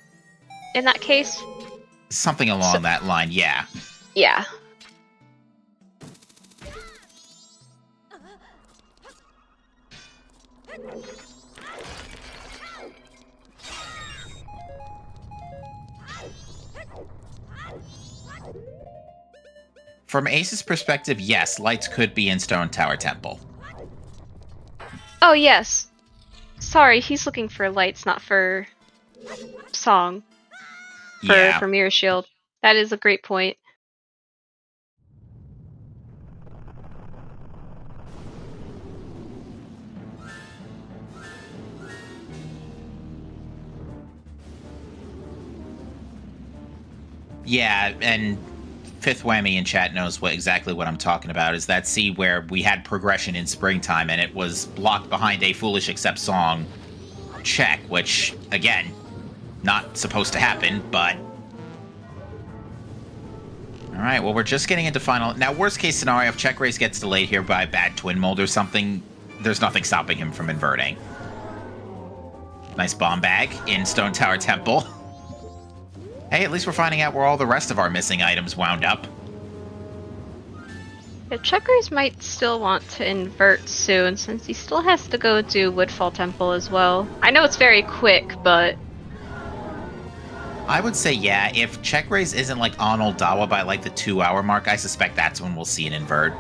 in that case. Something along that line, yeah. Yeah. From Ace's perspective, yes, lights could be in Stone Tower Temple. Oh, yes. Sorry, he's looking for lights, not for song. For Mirror Shield. That is a great point. Yeah, and Fifth Whammy in chat knows exactly what I'm talking about, is that sea where we had progression in springtime and it was blocked behind a Foolish Accept song check, which, again, not supposed to happen, but... Alright, well, we're just getting into final... Now, worst case scenario, if CheckRaise gets delayed here by a bad twin mold or something, there's nothing stopping him from inverting. Nice bomb bag in Stone Tower Temple. Hey, at least we're finding out where all the rest of our missing items wound up. Yeah, CheckRaise might still want to invert soon, since he still has to go do Woodfall Temple as well. I know it's very quick, but... I would say, yeah, if CheckRaise isn't, like, on Oldawa by, like, the 2-hour mark, I suspect that's when we'll see an invert.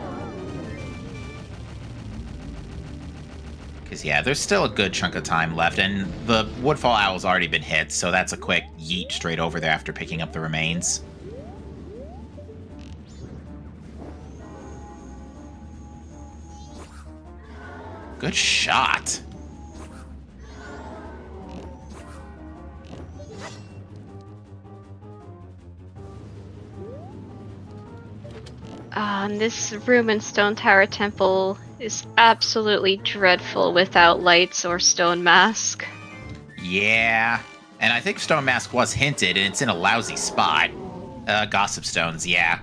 Because, yeah, there's still a good chunk of time left, and the Woodfall Owl's already been hit, so that's a quick yeet straight over there after picking up the remains. Good shot. And this room in Stone Tower Temple is absolutely dreadful without lights or Stone Mask. Yeah. And I think Stone Mask was hinted, and it's in a lousy spot. Gossip Stones, yeah.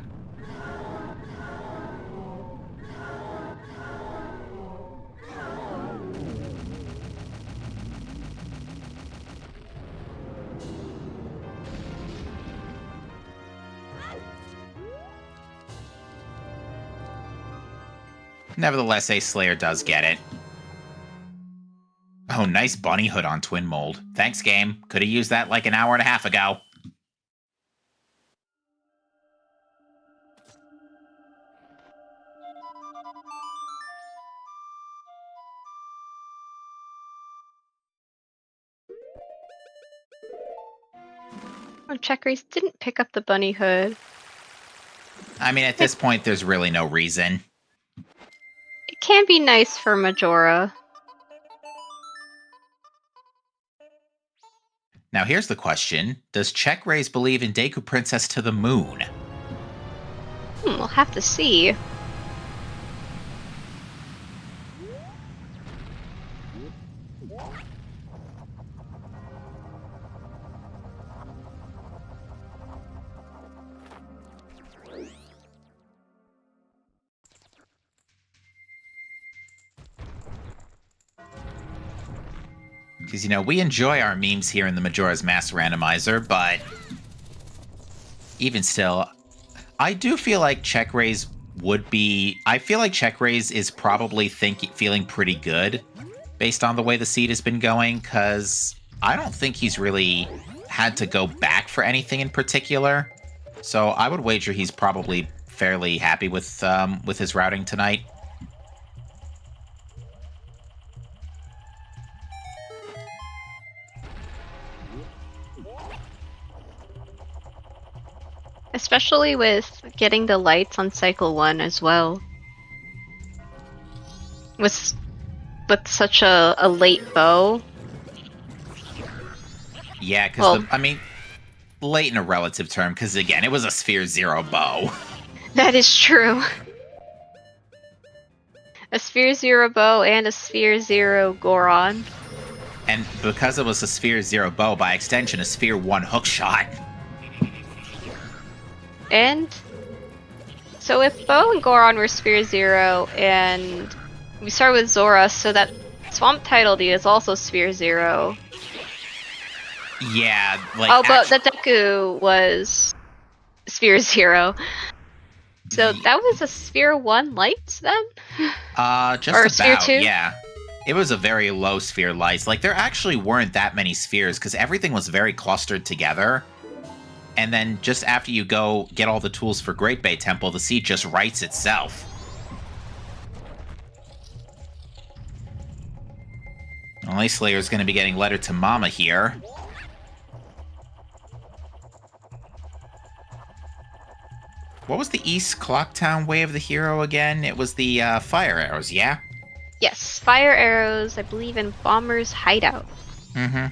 Nevertheless, Aceslayer does get it. Oh, nice bunny hood on Twin Mold. Thanks, game. Could have used that like an hour and a half ago. Oh, CheckRaise didn't pick up the bunny hood. I mean, at this point, there's really no reason. It can be nice for Majora. Now, here's the question. Does CheckRaise believe in Deku Princess to the moon? We'll have to see. Because, you know, we enjoy our memes here in the Majora's Mask Randomizer, but even still, I do feel like CheckRaise would be... I feel like CheckRaise is probably feeling pretty good based on the way the seed has been going, because I don't think he's really had to go back for anything in particular. So I would wager he's probably fairly happy with his routing tonight. Especially with getting the lights on Cycle 1 as well. With such a late bow. Yeah, because, I mean, late in a relative term, because, again, it was a Sphere Zero bow. That is true. A Sphere Zero bow and a Sphere Zero Goron. And because it was a Sphere Zero bow, by extension, a Sphere 1 hookshot. And so if Bo and Goron were Sphere Zero, and we start with Zora, so that Swamp Tidal D is also Sphere Zero. Yeah, like... Oh, but the Deku was Sphere Zero. So that was a Sphere 1 light then? Just or about, Sphere 2? Yeah. It was a very low sphere light. Like, there actually weren't that many spheres, because everything was very clustered together. And then just after you go get all the tools for Great Bay Temple, the seed just writes itself. Well, Acelayer's going to be getting Letter to Mama here. What was the East Clocktown way of the hero again? It was the fire arrows, yeah? Yes, fire arrows, I believe, in Bomber's hideout. Mm-hmm.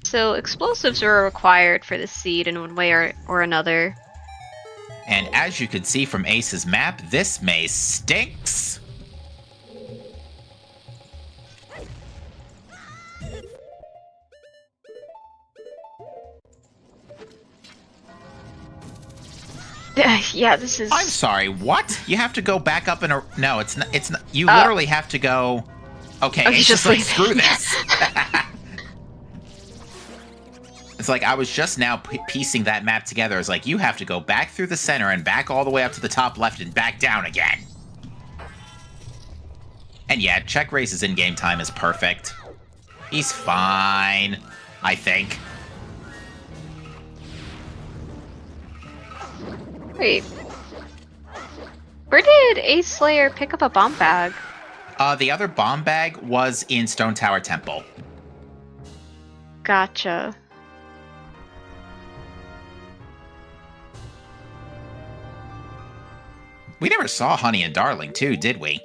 So explosives were required for the seed in one way or another. And as you can see from Ace's map, this maze stinks! Yeah, this is... I'm sorry, what? You have to go back up in a... No, it's not... You literally have to go... Okay, Ace is like, screw this! It's like, I was just now piecing that map together. It's like, you have to go back through the center and back all the way up to the top left and back down again. And yeah, CheckRaise's in-game time is perfect. He's fine, I think. Wait. Where did Aceslayer pick up a bomb bag? The other bomb bag was in Stone Tower Temple. Gotcha. We never saw Honey and Darling, too, did we?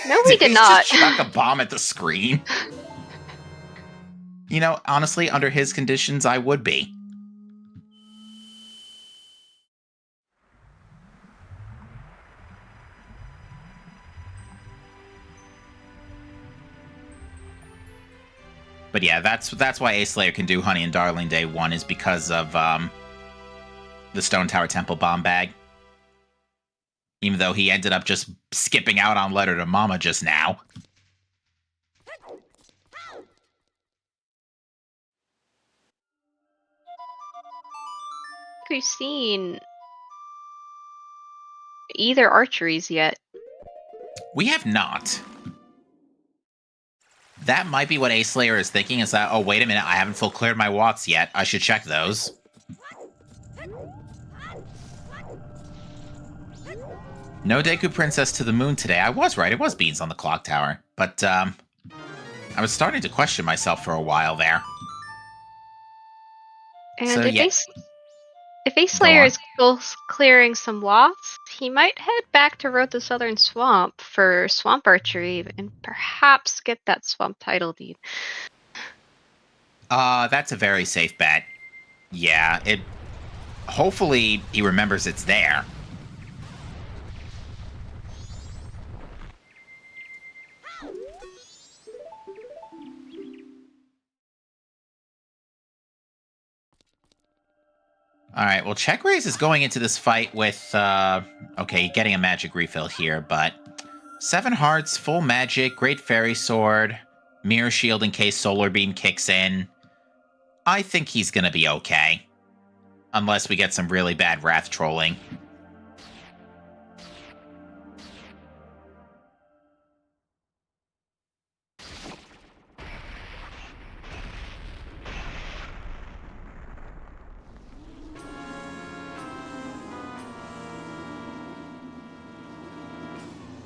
No, we did not. Just chuck a bomb at the screen? You know, honestly, under his conditions, I would be. But yeah, that's why Aceslayer can do Honey and Darling Day 1 is because of the Stone Tower Temple bomb bag. Even though he ended up just skipping out on Letter to Mama just now. We've seen either archeries yet. We have not. That might be what Aceslayer is thinking, is that, oh, wait a minute, I haven't full cleared my watts yet. I should check those. No Deku Princess to the moon today. I was right, it was Beans on the clock tower. But, I was starting to question myself for a while there. And So, if yeah. if Aceslayer is clearing some lots, he might head back to Road to Southern Swamp for Swamp Archery and perhaps get that Swamp title deed. That's a very safe bet. Yeah, hopefully he remembers it's there. Alright, well, CheckRaise is going into this fight with, okay, getting a magic refill here, but 7 hearts, full magic, great fairy sword, mirror shield in case Solar Beam kicks in. I think he's gonna be okay. Unless we get some really bad Wrath trolling.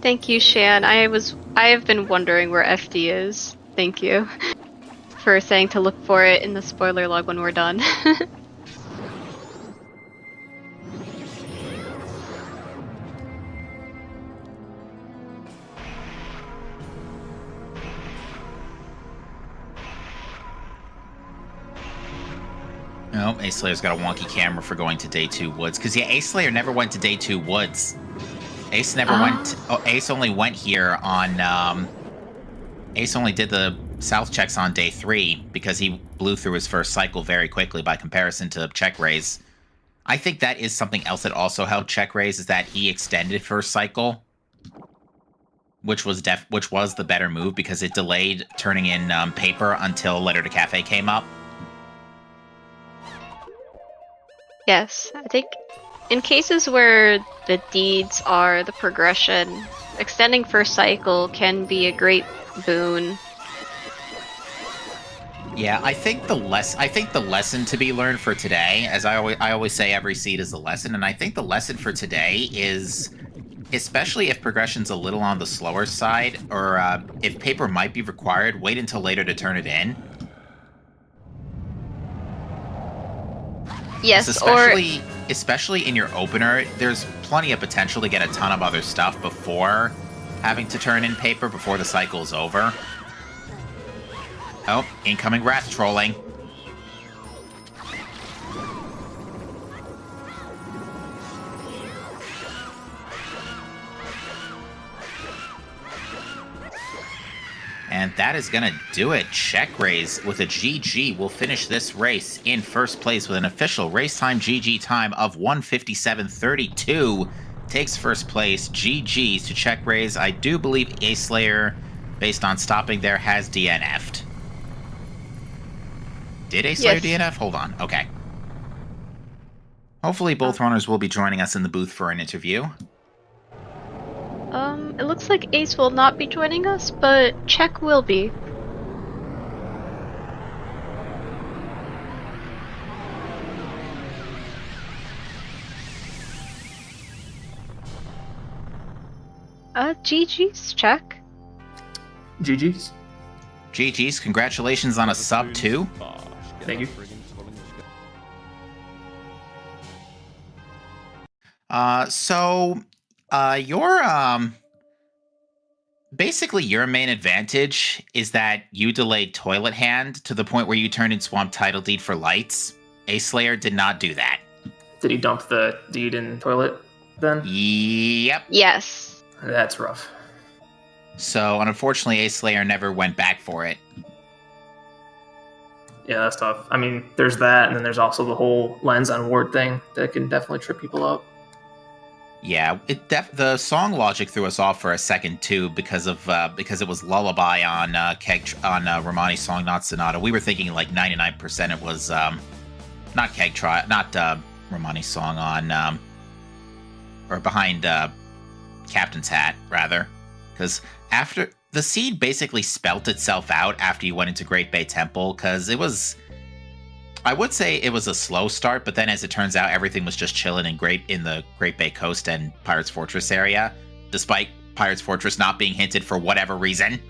Thank you, Shan. I have been wondering where FD is. Thank you for saying to look for it in the spoiler log when we're done. Oh, Acelayer's got a wonky camera for going to Day 2 Woods. Because, yeah, Aceslayer never went to Day 2 Woods. Ace never went... Oh, Ace only went here on... Ace only did the South checks on Day 3 because he blew through his first cycle very quickly by comparison to CheckRaise. I think that is something else that also helped CheckRaise, is that he extended first cycle. Which was the better move because it delayed turning in paper until Letter to Cafe came up. Yes, I think in cases where the deeds are the progression, extending first cycle can be a great boon. Yeah, I think the lesson to be learned for today, as I always say, every seed is a lesson, and I think the lesson for today is, especially if progression's a little on the slower side, or if paper might be required, wait until later to turn it in. Yes, especially in your opener, there's plenty of potential to get a ton of other stuff before having to turn in paper before the cycle is over. Oh, incoming Wrath trolling. And that is going to do it. CheckRaise with a GG will finish this race in first place with an official race time GG time of 1:57.32. Takes first place. GG's to CheckRaise. I do believe Aceslayer, based on stopping there, has DNF'd. Did Aceslayer DNF? Hold on. Okay. Hopefully both runners will be joining us in the booth for an interview. It looks like Ace will not be joining us, but Check will be. GG's, Check. GG's. GG's, congratulations on a sub 2. Thank you. Basically your main advantage is that you delayed Toilet Hand to the point where you turned in Swamp Title Deed for lights. Aceslayer did not do that. Did he dump the deed in toilet then? Yep. Yes. That's rough. So, unfortunately, Aceslayer never went back for it. Yeah, that's tough. I mean, there's that, and then there's also the whole lens on ward thing that can definitely trip people up. Yeah, the song logic threw us off for a second too because it was Lullaby on Romani's song, not Sonata. We were thinking like 99% it was not Romani's song on or behind Captain's Hat rather, because after the seed basically spelt itself out after you went into Great Bay Temple, because it was. I would say it was a slow start, but then as it turns out, everything was just chilling in the Great Bay Coast and Pirates Fortress area, despite Pirates Fortress not being hinted for whatever reason.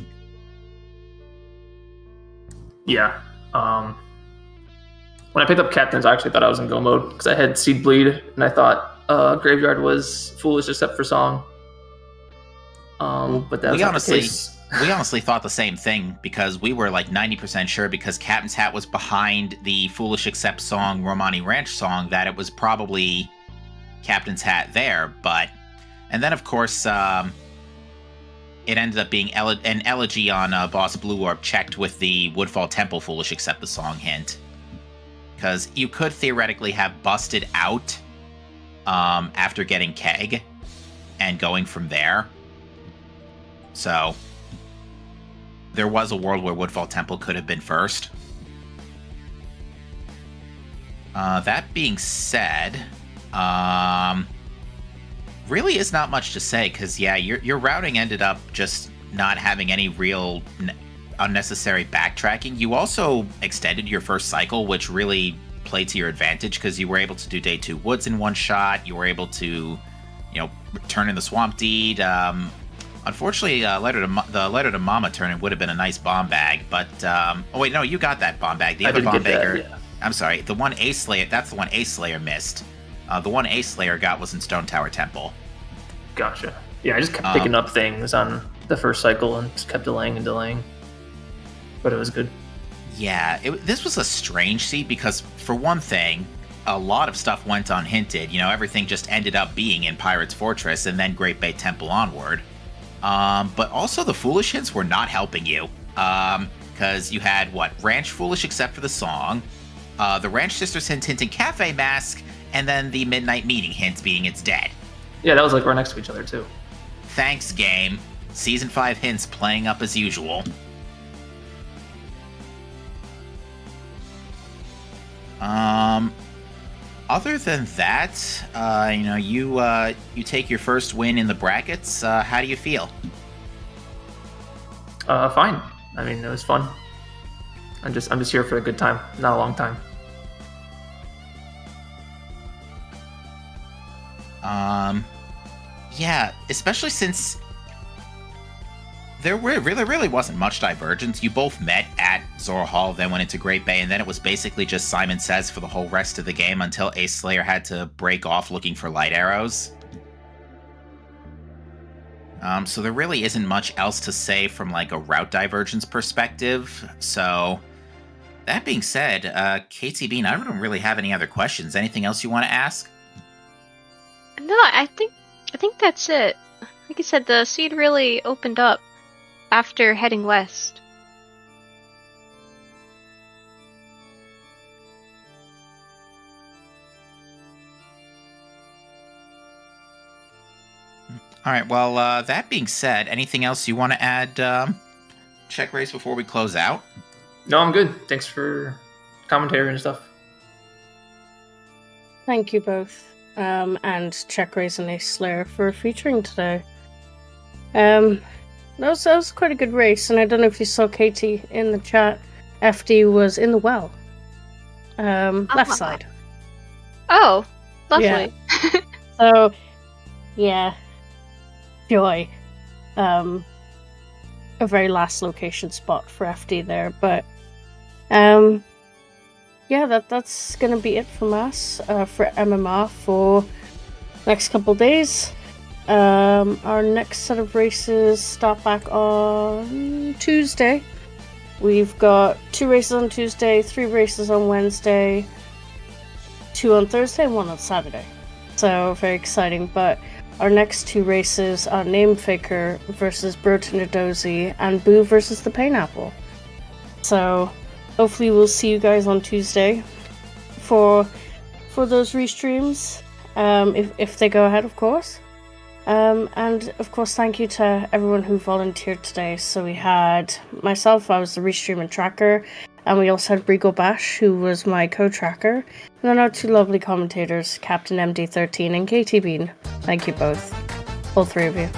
Yeah. When I picked up Captains, I actually thought I was in go mode, because I had Seed Bleed, and I thought Graveyard was foolish except for Song. But that was not the case. We honestly thought the same thing, because we were like 90% sure, because Captain's Hat was behind the Foolish Accept song, Romani Ranch song, that it was probably Captain's Hat there. And then of course, it ended up being an elegy on Boss Blue Orb checked with the Woodfall Temple Foolish Accept the song hint. Because you could theoretically have busted out after getting Keg and going from there. So there was a world where Woodfall Temple could have been first. That being said, really is not much to say, because yeah, your routing ended up just not having any real unnecessary backtracking. You also extended your first cycle, which really played to your advantage, because you were able to do Day 2 Woods in one shot. You were able to, turn in the Swamp Deed. Unfortunately, the Letter to Mama turn would have been a nice bomb bag, but oh wait, no, you got that bomb bag. The other bomb bagger, yeah. I'm sorry, the one Aceslayer. That's the one Aceslayer missed. The one Aceslayer got was in Stone Tower Temple. Gotcha. Yeah, I just kept picking up things on the first cycle and just kept delaying and delaying, but it was good. Yeah, this was a strange seed because, for one thing, a lot of stuff went unhinted. Everything just ended up being in Pirates Fortress and then Great Bay Temple onward. But also the Foolish hints were not helping you. Because you had, Ranch Foolish except for the song, the Ranch Sisters hint hinting Cafe Mask, and then the Midnight Meeting hint being it's dead. Yeah, that was right next to each other too. Thanks, game. Season 5 hints playing up as usual. Other than that, you take your first win in the brackets. How do you feel? Fine. I mean, it was fun. I'm just here for a good time, not a long time. Yeah, especially since there really wasn't much divergence. You both met at Zora Hall, then went into Great Bay, and then it was basically just Simon Says for the whole rest of the game until Aceslayer had to break off looking for light arrows. So there really isn't much else to say from like a route divergence perspective. So that being said, KT Bean, I don't really have any other questions. Anything else you want to ask? No, I think that's it. Like I said, the seed really opened up after heading west. All right, well, that being said, anything else you want to add, CheckRaise, before we close out? No, I'm good. Thanks for commentary and stuff. Thank you both, and CheckRaise and Aceslayer for featuring today. That was quite a good race, and I don't know if you saw Katie in the chat. FD was in the well. Left side. Oh, lovely. Yeah. So, yeah. Joy. A a very last location spot for FD there. But yeah, that's gonna be it from us for MMR for next couple days. Our next set of races start back on Tuesday. We've got 2 races on Tuesday, 3 races on Wednesday, 2 on Thursday, and 1 on Saturday. So very exciting. But our next 2 races are Namefaker versus Brotonadozi and Boo versus the Pineapple. So hopefully we'll see you guys on Tuesday for those restreams, if they go ahead, of course. And of course, thank you to everyone who volunteered today. So we had myself, I was the restream and tracker, and we also had Brigo Bash, who was my co-tracker, and then our 2 lovely commentators, Captain MD13 and KT Bean. Thank you both, all 3 of you.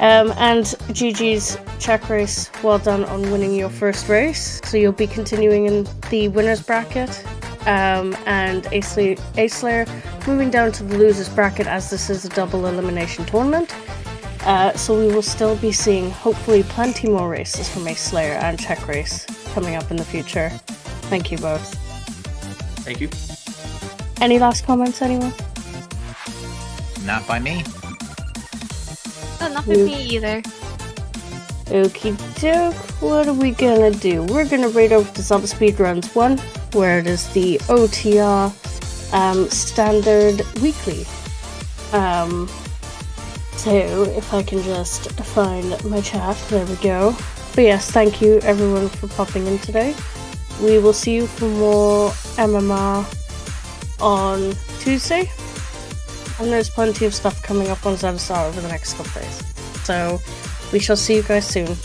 And GG's CheckRaise, well done on winning your first race. So you'll be continuing in the winners bracket. And Aceslayer moving down to the losers bracket, as this is a double elimination tournament. So we will still be seeing hopefully plenty more races from Aceslayer and CheckRaise coming up in the future. Thank you both. Thank you. Any last comments, anyone? Not by me. Oh, not with me either. Okie doke, what are we gonna do? We're gonna raid over to ZeldaSpeedRuns 1, where it is the OTR standard weekly. So if I can just find my chat, there we go. But yes, thank you everyone for popping in today. We will see you for more MMR on Tuesday. And there's plenty of stuff coming up on ZeldaStar over the next couple days. So we shall see you guys soon.